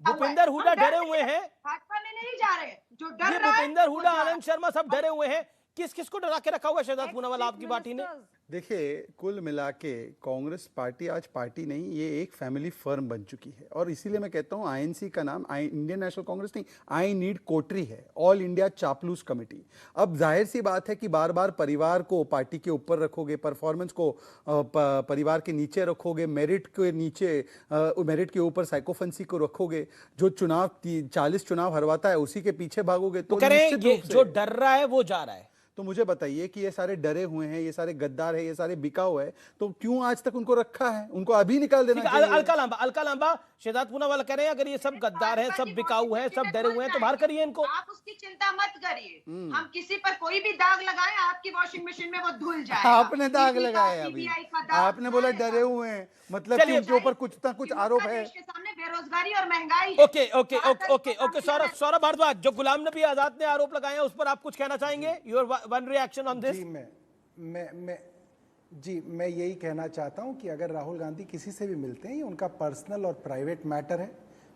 भूपिंदर हुडा डरे हुए हैं, भाजपा में नहीं जा रहे, जो डर रहा है भूपिंदर हुडा, आनंद शर्मा सब डरे हुए हैं। किस को डरा के रखा हुआ शहजाद पूनावाल आपकी पार्टी ने? देखिए, कुल मिला के कांग्रेस पार्टी आज पार्टी नहीं, ये एक फैमिली फर्म बन चुकी है। और इसीलिए मैं कहता हूँ आईएनसी का नाम इंडियन नेशनल कांग्रेस नहीं, आई नीड कोटरी है, ऑल इंडिया चापलूस कमेटी। अब जाहिर सी बात है कि बार बार परिवार को पार्टी के ऊपर रखोगे, परफॉर्मेंस को परिवार के नीचे रखोगे, मेरिट के नीचे, मेरिट के ऊपर साइकोफेंसी को रखोगे, जो 40 चुनाव हरवाता है उसी के पीछे भागोगे तो ये जो डर रहा है वो जा रहा है। तो मुझे बताइए कि ये सारे डरे हुए हैं, ये सारे गद्दार हैं, ये सारे बिकाऊ है, तो क्यों आज तक उनको रखा है? उनको अभी निकाल देना चाहिए। अलका लांबा, शहजाद पूनावाला कह रहे हैं अगर ये सब गद्दार हैं, सब बिकाऊ हैं, सब डरे हुए हैं तो बाहर करिए इनको। आप उसकी चिंता मत करिए, हम किसी पर कोई भी दाग लगाए, आपकी वॉशिंग मशीन में वो धुल जाएगा। आपने दाग लगाए, अभी आपने बोला डरे हुए हैं, मतलब कि उनके ऊपर कुछ ना कुछ आरोप है। देश के सामने बेरोजगारी और महंगाई। ओके सौरभ भारद्वाज, जो गुलाम नबी आजाद ने आरोप लगाए हैं उस पर आप कुछ कहना चाहेंगे? Your one reaction on this? मैं यही कहना चाहता हूं कि अगर राहुल गांधी किसी से भी मिलते हैं, ये उनका पर्सनल और प्राइवेट मैटर है।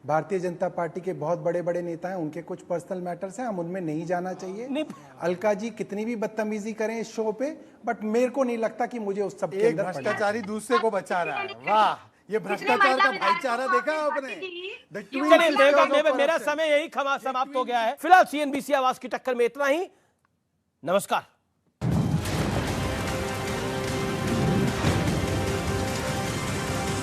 भारतीय जनता पार्टी के बहुत बड़े बड़े नेता हैं, उनके कुछ पर्सनल मैटर्स हैं, हम उनमें नहीं जाना चाहिए। अलका जी कितनी भी बदतमीजी करें इस शो पे, बट मेरे को नहीं लगता कि मुझे उस सब के अंदर भ्रष्टाचारी दूसरे को बचा रहा है। वाह, ये भ्रष्टाचार का भाईचारा देखा आपने? मेरा समय यही समाप्त हो गया है। फिलहाल CNBC आवाज की टक्कर में इतना ही। नमस्कार।